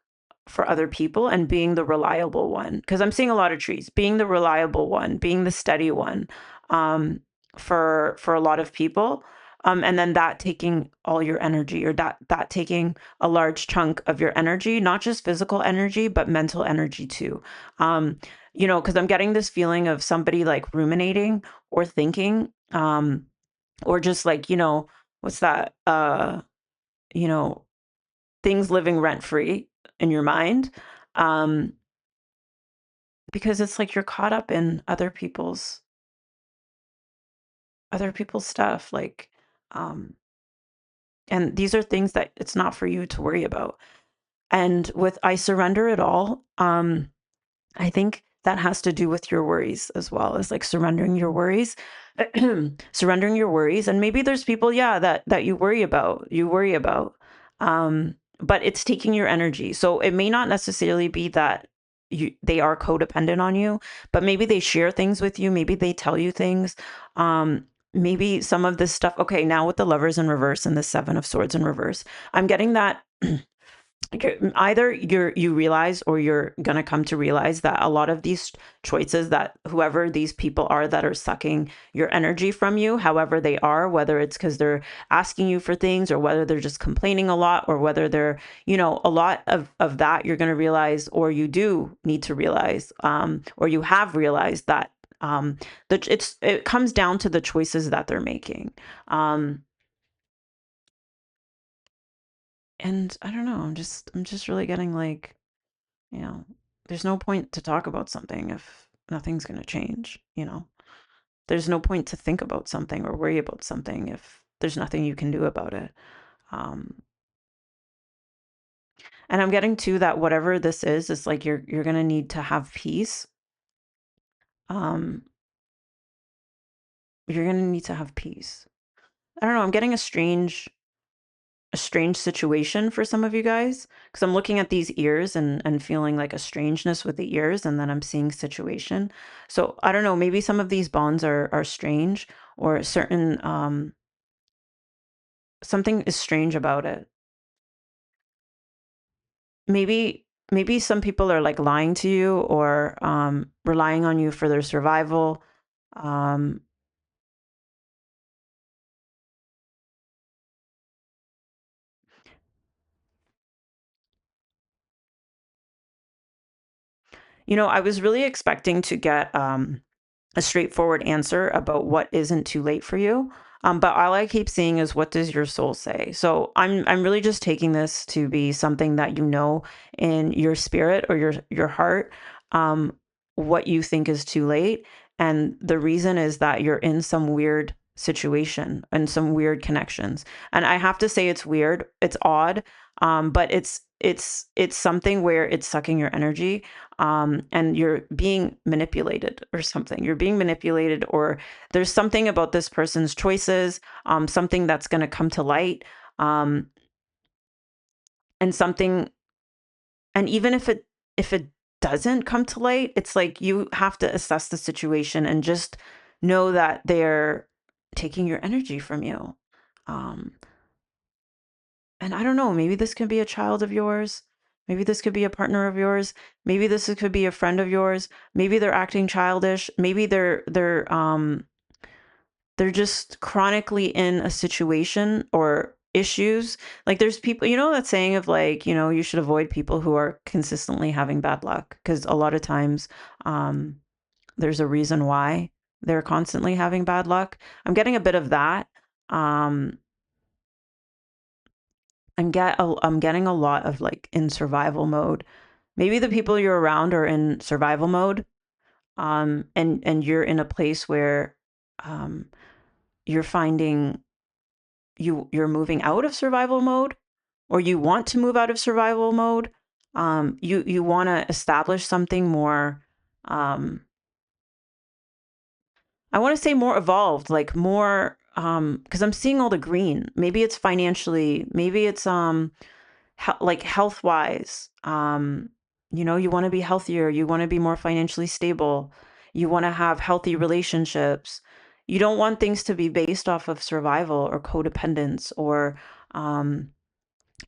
for other people and being the reliable one. Because I'm seeing a lot of trees, being the reliable one, being the steady one, um, for a lot of people. And then that taking all your energy, or that taking a large chunk of your energy, not just physical energy, but mental energy too. Um, because I'm getting this feeling of somebody like ruminating or thinking, or just like, what's that? You know, things living rent free in your mind. Um, because it's like you're caught up in other people's stuff, like, um and these are things that it's not for you to worry about. And with I surrender it all, I think that has to do with your worries as well, as like surrendering your worries. Surrendering your worries. And maybe there's people, yeah, that you worry about. But it's taking your energy. So it may not necessarily be that they are codependent on you, but maybe they share things with you, maybe they tell you things. Um, maybe some of this stuff. Okay, now with the lovers in reverse and the seven of swords in reverse, I'm getting that either you realize or you're going to come to realize that a lot of these choices that whoever these people are that are sucking your energy from you, however they are, whether it's because they're asking you for things or whether they're just complaining a lot or whether they're, a lot of that you're going to realize, or you do need to realize, or you have realized that that it comes down to the choices that they're making. um and I don't know, I'm just really getting like, you know, there's no point to talk about something if nothing's going to change. There's no point to think about something or worry about something if there's nothing you can do about it. Um, and I'm getting to that whatever this is like you're going to need to have peace. Um, you're going to need to have peace. I don't know, I'm getting a strange situation for some of you guys because I'm looking at these ears and feeling like a strangeness with the ears, and then I'm seeing situation. So I don't know, maybe some of these bonds are strange, or certain something is strange about it. Maybe some people are like lying to you, or relying on you for their survival. Um I was really expecting to get a straightforward answer about what isn't too late for you. But all I keep seeing is what does your soul say? So I'm really just taking this to be something that in your spirit or your heart, um, what you think is too late. And the reason is that you're in some weird situation and some weird connections. And I have to say it's weird, it's odd, but it's something where it's sucking your energy, and you're being manipulated or something. You're being manipulated, or there's something about this person's choices, something that's going to come to light, um, and something, and even if it doesn't come to light, it's like you have to assess the situation and just know that they're taking your energy from you. Um, And I don't know, maybe this could be a child of yours. Maybe this could be a partner of yours. Maybe could be a friend of yours. Maybe they're acting childish. Maybe they're just chronically in a situation or issues. Like there's people, that saying of like, you should avoid people who are consistently having bad luck, because a lot of times um there's a reason why they're constantly having bad luck. I'm getting a bit of that. Um I'm getting a lot of like in survival mode. Maybe the people you're around are in survival mode, and you're in a place where um, you're finding you're moving out of survival mode, or you want to move out of survival mode. You want to establish something more. Um, I want to say more evolved, like more, because I'm seeing all the green. Maybe it's financially. Maybe it's like health wise. You want to be healthier, you want to be more financially stable, you want to have healthy relationships. You don't want things to be based off of survival or codependence or um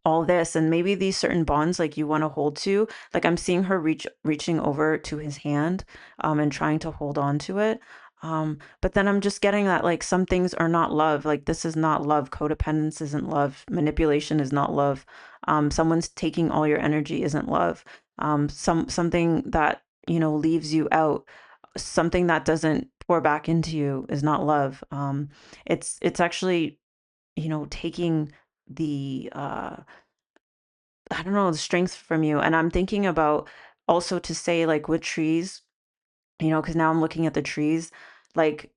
all this. And maybe these certain bonds like you want to hold to, like I'm seeing her reaching over to his hand, and trying to hold on to it. But then I'm just getting that like some things are not love. Like this is not love. Codependence isn't love. Manipulation is not love. Someone's taking all your energy isn't love. Something that leaves you out, something that doesn't pour back into you is not love. It's actually taking the I don't know, the strength from you. And I'm thinking about also to say like with trees. because now I'm looking at the trees. Like,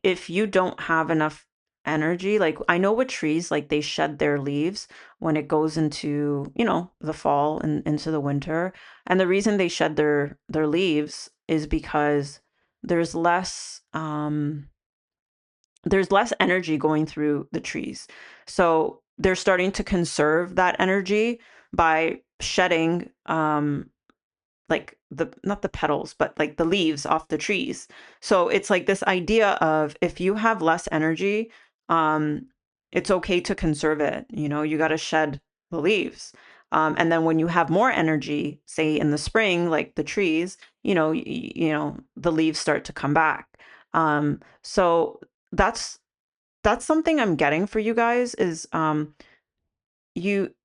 if you don't have enough energy, like I know with trees, like they shed their leaves when it goes into, the fall and into the winter. And the reason they shed their leaves is because there's less there's less energy going through the trees. So they're starting to conserve that energy by shedding like the not the petals, but like the leaves off the trees. So it's like this idea of if you have less energy, um, it's okay to conserve it. You got to shed the leaves. And then when you have more energy, say in the spring, like the trees, the leaves start to come back. So that's that's something I'm getting for you guys is you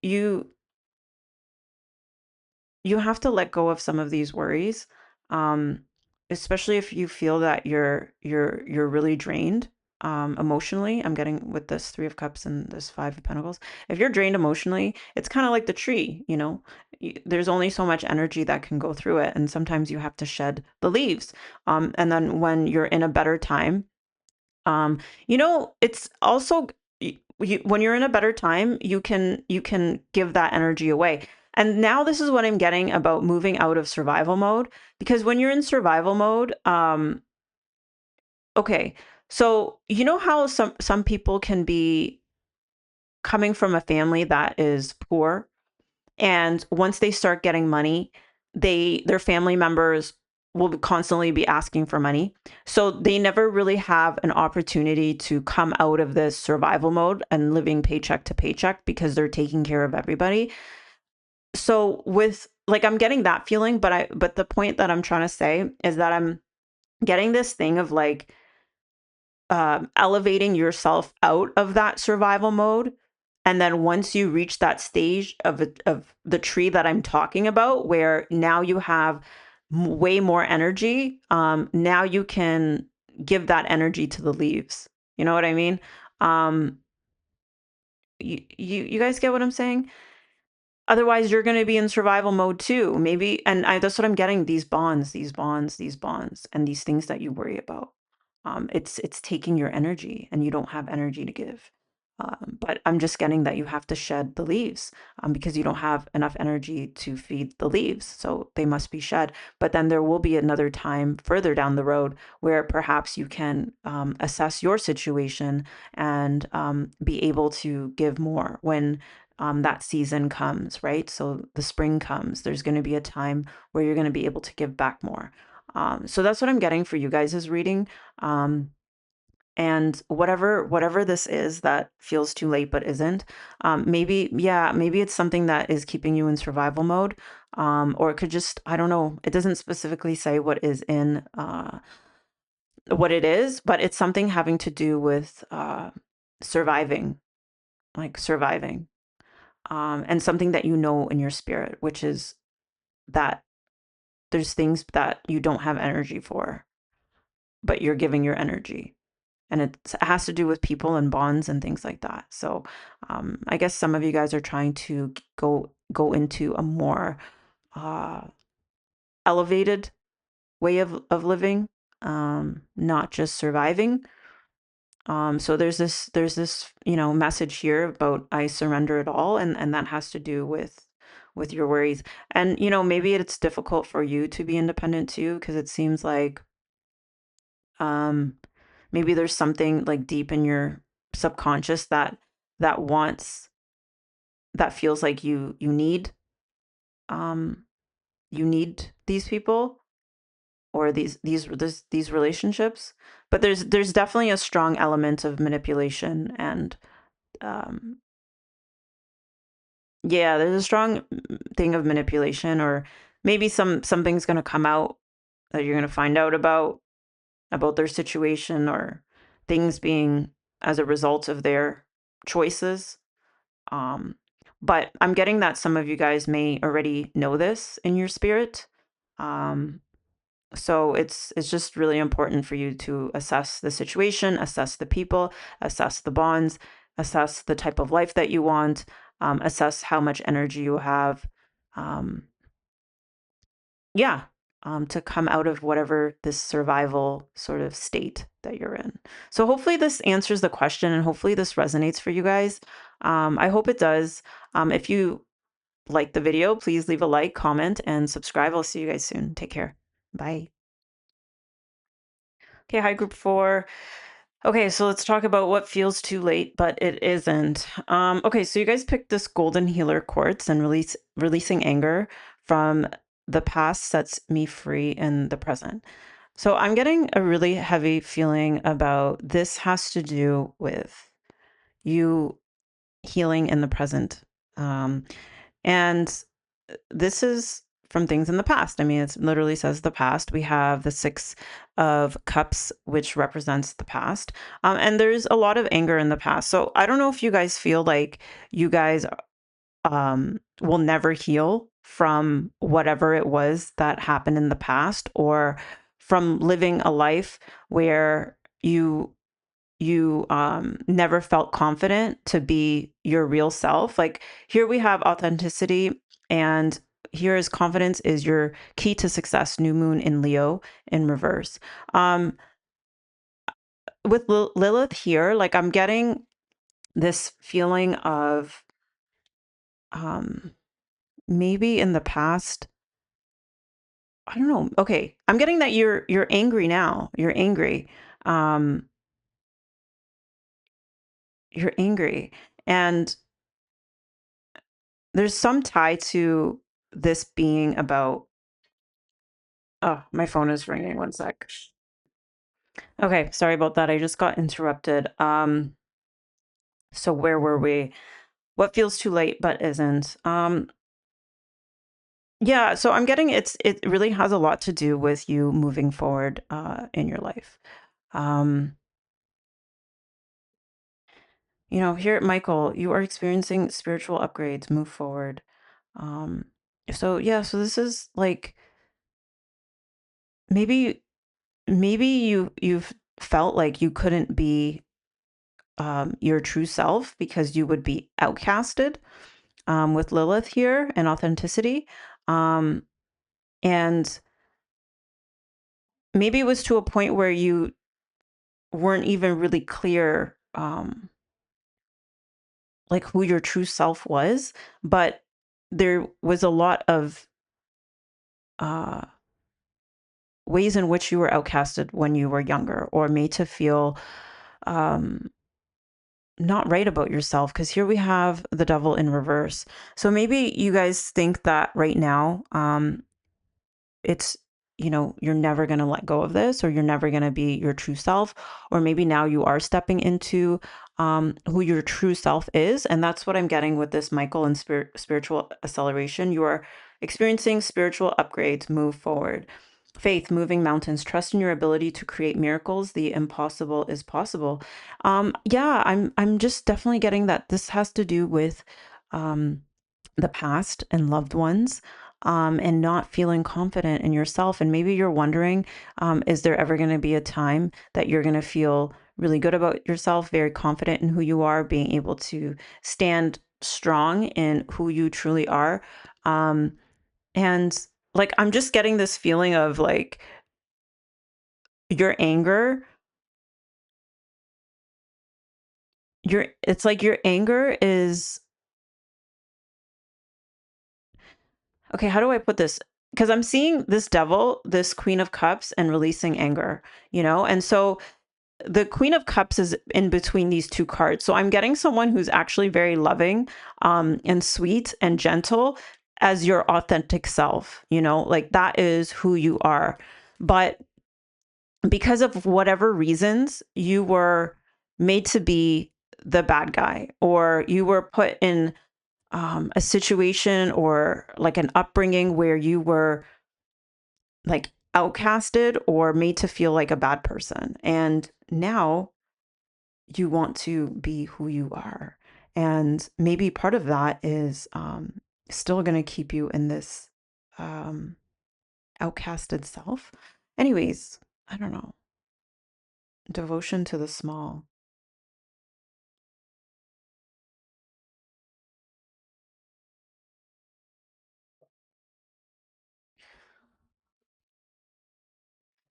you have to let go of some of these worries, um, especially if you feel that you're really drained emotionally. I'm getting with this Three of Cups and this Five of Pentacles. If you're drained emotionally, it's kind of like the tree, there's only so much energy that can go through it, and sometimes you have to shed the leaves. And then when you're in a better time, um, it's also when you're in a better time, you can give that energy away. And now this is what I'm getting about moving out of survival mode, because when you're in survival mode, okay, so you know how some people can be coming from a family that is poor, and once they start getting money, their family members will constantly be asking for money. So they never really have an opportunity to come out of this survival mode and living paycheck to paycheck because they're taking care of everybody. So with like I'm getting that feeling, but the point that I'm trying to say is that I'm getting this thing of like elevating yourself out of that survival mode. And then once you reach that stage of the tree that I'm talking about, where now you have way more energy, now you can give that energy to the leaves. You know what I mean? Um, you guys get what I'm saying? Otherwise, you're going to be in survival mode too. Maybe, and that's what I'm getting. These bonds, and these things that you worry about. It's taking your energy, and you don't have energy to give. But I'm just getting that you have to shed the leaves, because you don't have enough energy to feed the leaves, so they must be shed. But then there will be another time further down the road where perhaps you can assess your situation and be able to give more when that season comes, right? So the spring comes, there's going to be a time where you're going to be able to give back more. So that's what I'm getting for you guys' reading. Um, and whatever this is that feels too late but isn't, maybe it's something that is keeping you in survival mode, or it could just, I don't know. It doesn't specifically say what it is, but it's something having to do with surviving, like surviving. And something that you know in your spirit, which is that there's things that you don't have energy for, but you're giving your energy. And it has to do with people and bonds and things like that. So I guess some of you guys are trying to go into a more uh, elevated way of living, not just surviving. So there's this message here about I surrender it all, and that has to do with your worries. And maybe it's difficult for you to be independent too, because it seems like um maybe there's something like deep in your subconscious that wants that feels like um you need these people, or these relationships. But there's definitely a strong element of manipulation, and um yeah, there's a strong thing of manipulation, or maybe something's going to come out that you're going to find out about their situation, or things being as a result of their choices. Um, but I'm getting that some of you guys may already know this in your spirit. Um, so it's just really important for you to assess the situation, assess the people, assess the bonds, assess the type of life that you want, assess how much energy you have. Um, yeah. to come out of whatever this survival sort of state that you're in. So hopefully this answers the question and hopefully this resonates for you guys. I hope it does. If you like the video, please leave a like, comment, and subscribe. I'll see you guys soon. Take care. Bye. Okay, hi, group 4. Okay, so let's talk about what feels too late, but it isn't. Okay, so you guys picked this golden healer quartz and releasing anger from the past sets me free in the present. So I'm getting a really heavy feeling about this has to do with you healing in the present. And this is from things in the past. I mean, it literally says the past. We have the Six of Cups, which represents the past. And there's a lot of anger in the past. So I don't know if you guys feel like you guys will never heal from whatever it was that happened in the past, or from living a life where you never felt confident to be your real self. Like here we have authenticity, and here is confidence is your key to success. New moon in Leo in reverse. Um, with Lilith here, like I'm getting this feeling of um, maybe in the past. I don't know. Okay, I'm getting that you're angry now. You're angry. Um, you're angry, and there's some tie to this being about. Oh, my phone is ringing. One sec. Okay, sorry about that. I just got interrupted. So where were we? What feels too late but isn't? Yeah, so I'm getting it really has a lot to do with you moving forward in your life. Um, here, Michael, you are experiencing spiritual upgrades, move forward. Um, so yeah, so this is like maybe you've felt like you couldn't be your true self because you would be outcasted with Lilith here and authenticity. Um, and maybe it was to a point where you weren't even really clear, like who your true self was, but there was a lot of uh, ways in which you were outcasted when you were younger or made to feel um, not right about yourself, because here we have the devil in reverse. So maybe you guys think that right now it's you're never going to let go of this, or you're never going to be your true self, or maybe now you are stepping into who your true self is. And that's what I'm getting with this Michael and spiritual acceleration. You are experiencing spiritual upgrades, move forward. Faith, moving mountains, trust in your ability to create miracles. The impossible is possible. Yeah, I'm just definitely getting that this has to do with um the past and loved ones, and not feeling confident in yourself. And maybe you're wondering, is there ever going to be a time that you're going to feel really good about yourself, very confident in who you are, being able to stand strong in who you truly are? And like, I'm just getting this feeling of like your anger, it's like your anger is, okay, how do I put this? Because I'm seeing this devil, this Queen of Cups, and releasing anger, And so the Queen of Cups is in between these two cards. So I'm getting someone who's actually very loving, and sweet and gentle as your authentic self, like that is who you are. But because of whatever reasons, you were made to be the bad guy, or you were put in a situation or like an upbringing where you were like outcasted or made to feel like a bad person. And now you want to be who you are. And maybe part of that is still going to keep you in this um, outcasted self. Anyways, I don't know. Devotion to the small.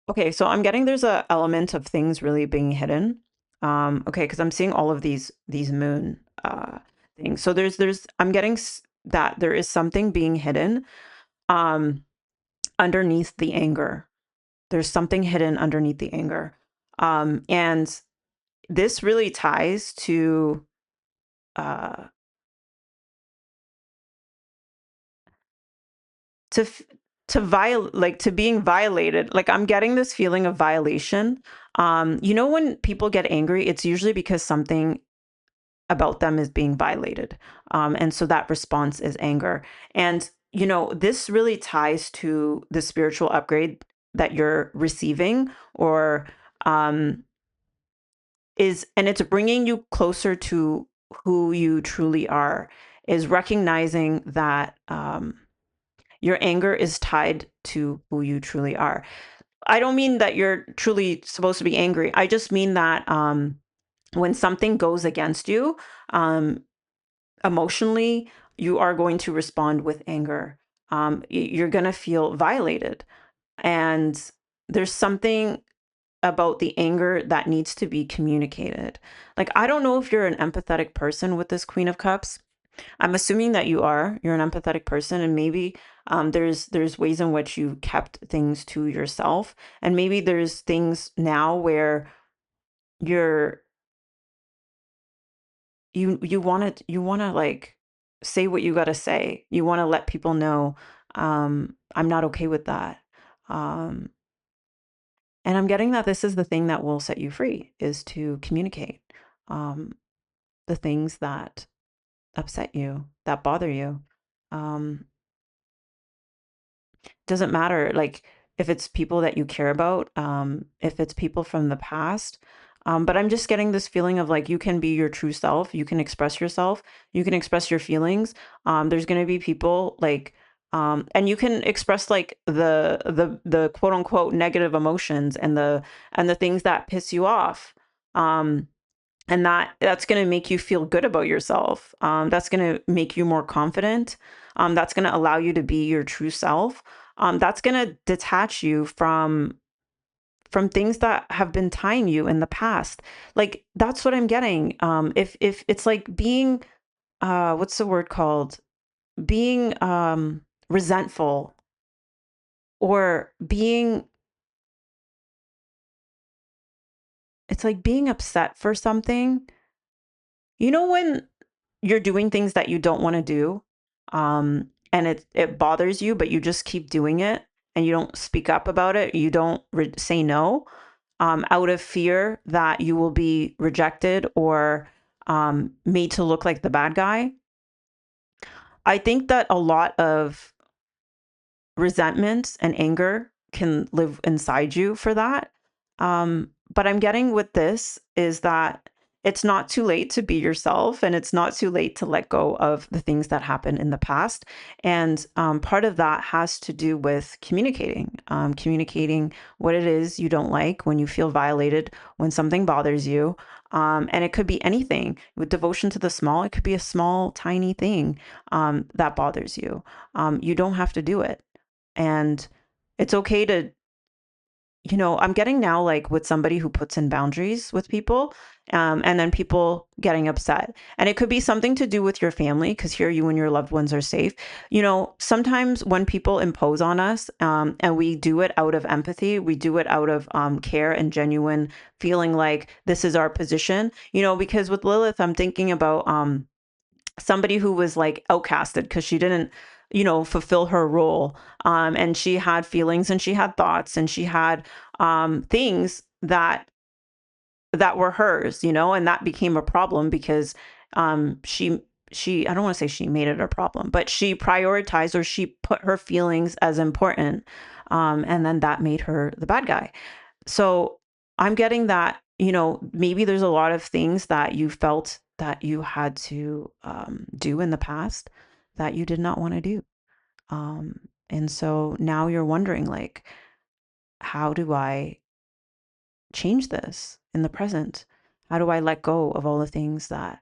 Okay, so I'm getting there's a element of things really being hidden. Okay, because I'm seeing all of these moon things. So there's I'm getting that there is something being hidden um underneath the anger. There's something hidden underneath the anger. And this really ties uh to f- to like to being violated. Like I'm getting this feeling of violation. You know when people get angry, it's usually because something about them is being violated. And so that response is anger. And, this really ties to the spiritual upgrade that you're receiving or um, and it's bringing you closer to who you truly are, is recognizing that your anger is tied to who you truly are. I don't mean that you're truly supposed to be angry. I just mean that when something goes against you, um, emotionally, you are going to respond with anger. You're going to feel violated. And there's something about the anger that needs to be communicated. Like, I don't know if you're an empathetic person with this Queen of Cups. I'm assuming that you are. You're an empathetic person, and maybe there's ways in which you kept things to yourself, and maybe there's things now where you're you want to like say what you got to say. You want to let people know I'm not okay with that. Um and I'm getting that this is the thing that will set you free, is to communicate um the things that upset you, that bother you. Um doesn't matter, like, if it's people that you care about, if it's people from the past. But I'm just getting this feeling of like you can be your true self, you can express yourself, you can express your feelings. There's gonna be people like and you can express like the quote unquote negative emotions and the things that piss you off. Um, and that's going to make you feel good about yourself. That's going to make you more confident. That's going to allow you to be your true self. That's going to detach you from things that have been tying you in the past. Like that's what I'm getting. If it's like being what's the word called, being resentful, or being, it's like being upset for something. When you're doing things that you don't want to do, and it bothers you, but you just keep doing it and you don't speak up about it, you don't say no, out of fear that you will be rejected or made to look like the bad guy. I think that a lot of resentment and anger can live inside you for that. But I'm getting with this is that it's not too late to be yourself, and it's not too late to let go of the things that happened in the past. And part of that has to do with communicating what it is you don't like, when you feel violated, when something bothers you. And it could be anything. With devotion to the small, it could be a small, tiny thing that bothers you. You don't have to do it. And it's okay to, I'm getting now like with somebody who puts in boundaries with people, and then people getting upset. And it could be something to do with your family, because here you and your loved ones are safe. Sometimes when people impose on us, and we do it out of empathy, we do it out of care and genuine feeling like this is our position, because with Lilith, I'm thinking about somebody who was like outcasted because she didn't fulfill her role, and she had feelings and she had thoughts and she had things that were hers, and that became a problem because she I don't want to say she made it a problem, but she prioritized, or she put her feelings as important, and then that made her the bad guy. So I'm getting that, maybe there's a lot of things that you felt that you had to do in the past that you did not want to do. And so now you're wondering, like, how do I change this in the present? How do I let go of all the things that,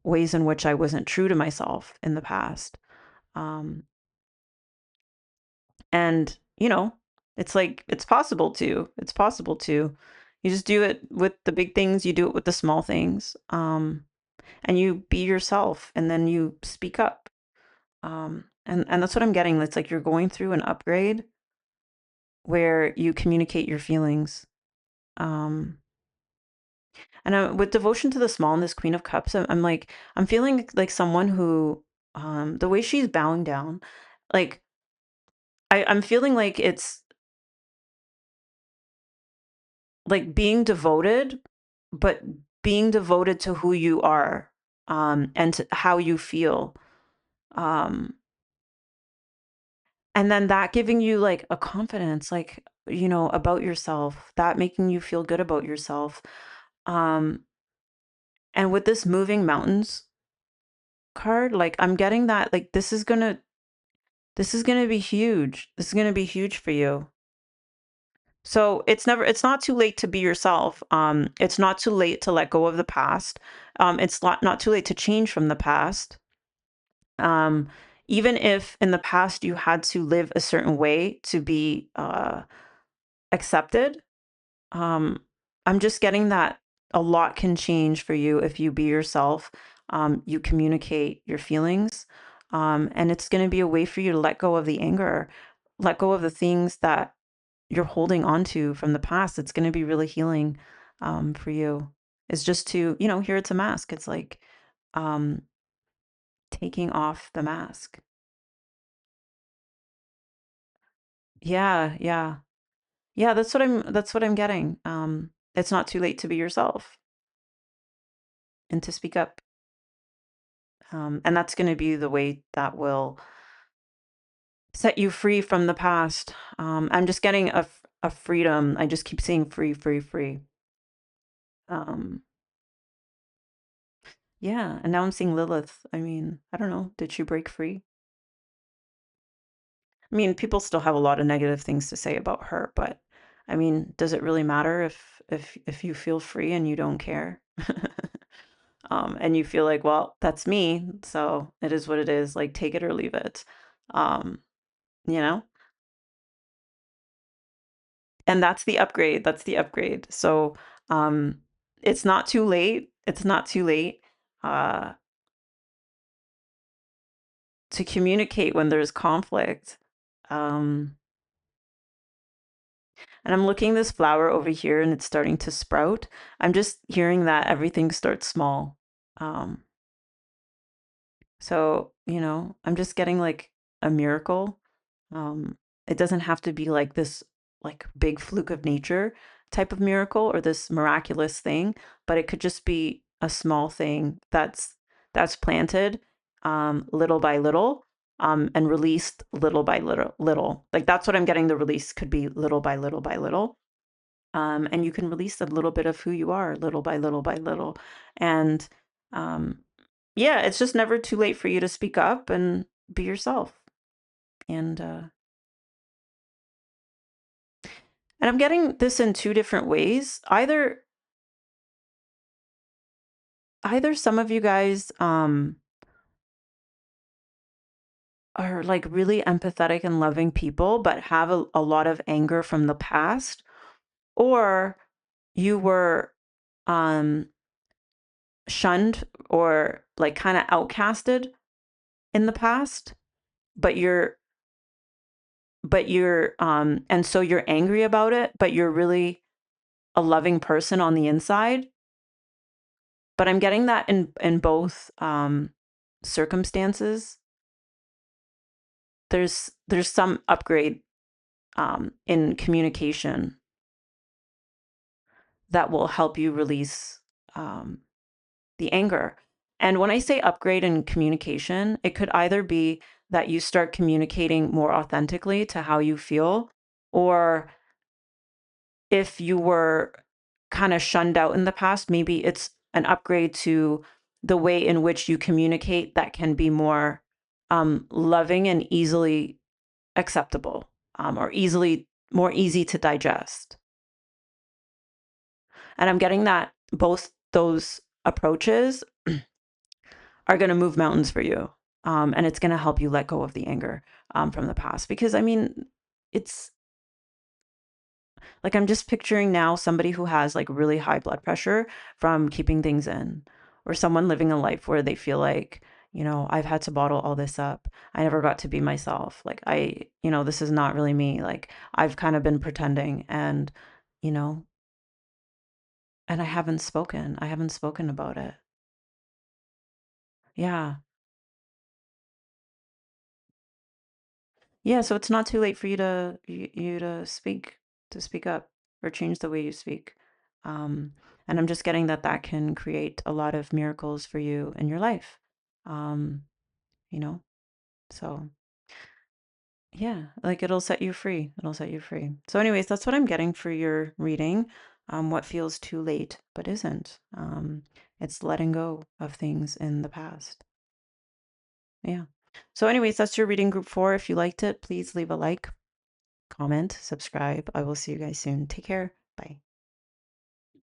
ways in which I wasn't true to myself in the past? Um, and, It's like it's possible to. It's possible to. You just do it with the big things, you do it with the small things. And you be yourself and then you speak up. And that's what I'm getting. It's like you're going through an upgrade where you communicate your feelings. Um, and with devotion to the small and this Queen of Cups, I'm like, I'm feeling like someone who, the way she's bowing down, like, I'm feeling like it's like being devoted, but being devoted to who you are, and to how you feel. Um, and then that giving you like a confidence, like, about yourself, that making you feel good about yourself. Um, and with this moving mountains card, like I'm getting that like this is gonna be huge. This is gonna be huge for you. So it's not too late to be yourself. It's not too late to let go of the past. It's not too late to change from the past. Um, Even if in the past you had to live a certain way to be accepted, um, I'm just getting that a lot can change for you if you be yourself. You communicate your feelings, and it's going to be a way for you to let go of the anger, let go of the things that you're holding on to from the past. It's going to be really healing for you. It's just to, here it's a mask. It's like um, taking off the mask. Yeah, yeah. Yeah, that's what I'm getting. It's not too late to be yourself and to speak up. And that's going to be the way that will set you free from the past. I'm just getting a freedom. I just keep saying free, free, free. Um, yeah, and now I'm seeing Lilith. I mean, I don't know. Did she break free? I mean, people still have a lot of negative things to say about her, but I mean, does it really matter if you feel free and you don't care? And you feel like, well, that's me, so it is what it is. Like, take it or leave it. Um, you know? And that's the upgrade. That's the upgrade. So, um, it's not too late. It's not too late uh, to communicate when there's conflict. Um, and I'm looking this flower over here and it's starting to sprout. I'm just hearing that everything starts small. Um, so, I'm just getting like a miracle. It doesn't have to be like this like big fluke of nature type of miracle or this miraculous thing, but it could just be a small thing that's planted little by little and released little by little. Like that's what I'm getting. The release could be little by little by little. And you can release a little bit of who you are little by little by little. And um, yeah, it's just never too late for you to speak up and be yourself. And I'm getting this in two different ways. Either some of you guys are like really empathetic and loving people, but have a lot of anger from the past, or you were um shunned or like kind of outcasted in the past, but you're and so you're angry about it, but you're really a loving person on the inside. But I'm getting that in both circumstances. There's some upgrade in communication that will help you release um, the anger. And when I say upgrade in communication, it could either be that you start communicating more authentically to how you feel, or if you were kind of shunned out in the past, maybe it's an upgrade to the way in which you communicate that can be more loving and easily acceptable, or more easy to digest. And I'm getting that both those approaches are going to move mountains for you. And it's going to help you let go of the anger from the past. Because I mean, it's Like I'm just picturing now somebody who has like really high blood pressure from keeping things in, or someone living a life where they feel like, I've had to bottle all this up. I never got to be myself. Like this is not really me. Like I've kind of been pretending you know, and I haven't spoken. I haven't spoken about it. Yeah. Yeah, so it's not too late for you to speak up or change the way you speak. Um, and I'm just getting that that can create a lot of miracles for you in your life. Um, you know, so yeah, like it'll set you free. It'll set you free. So, anyways, that's what I'm getting for your reading. What feels too late but isn't. It's letting go of things in the past. Yeah. So, anyways, that's your reading group 4. If you liked it, please leave a like, comment, subscribe. I will see you guys soon. Take care. Bye.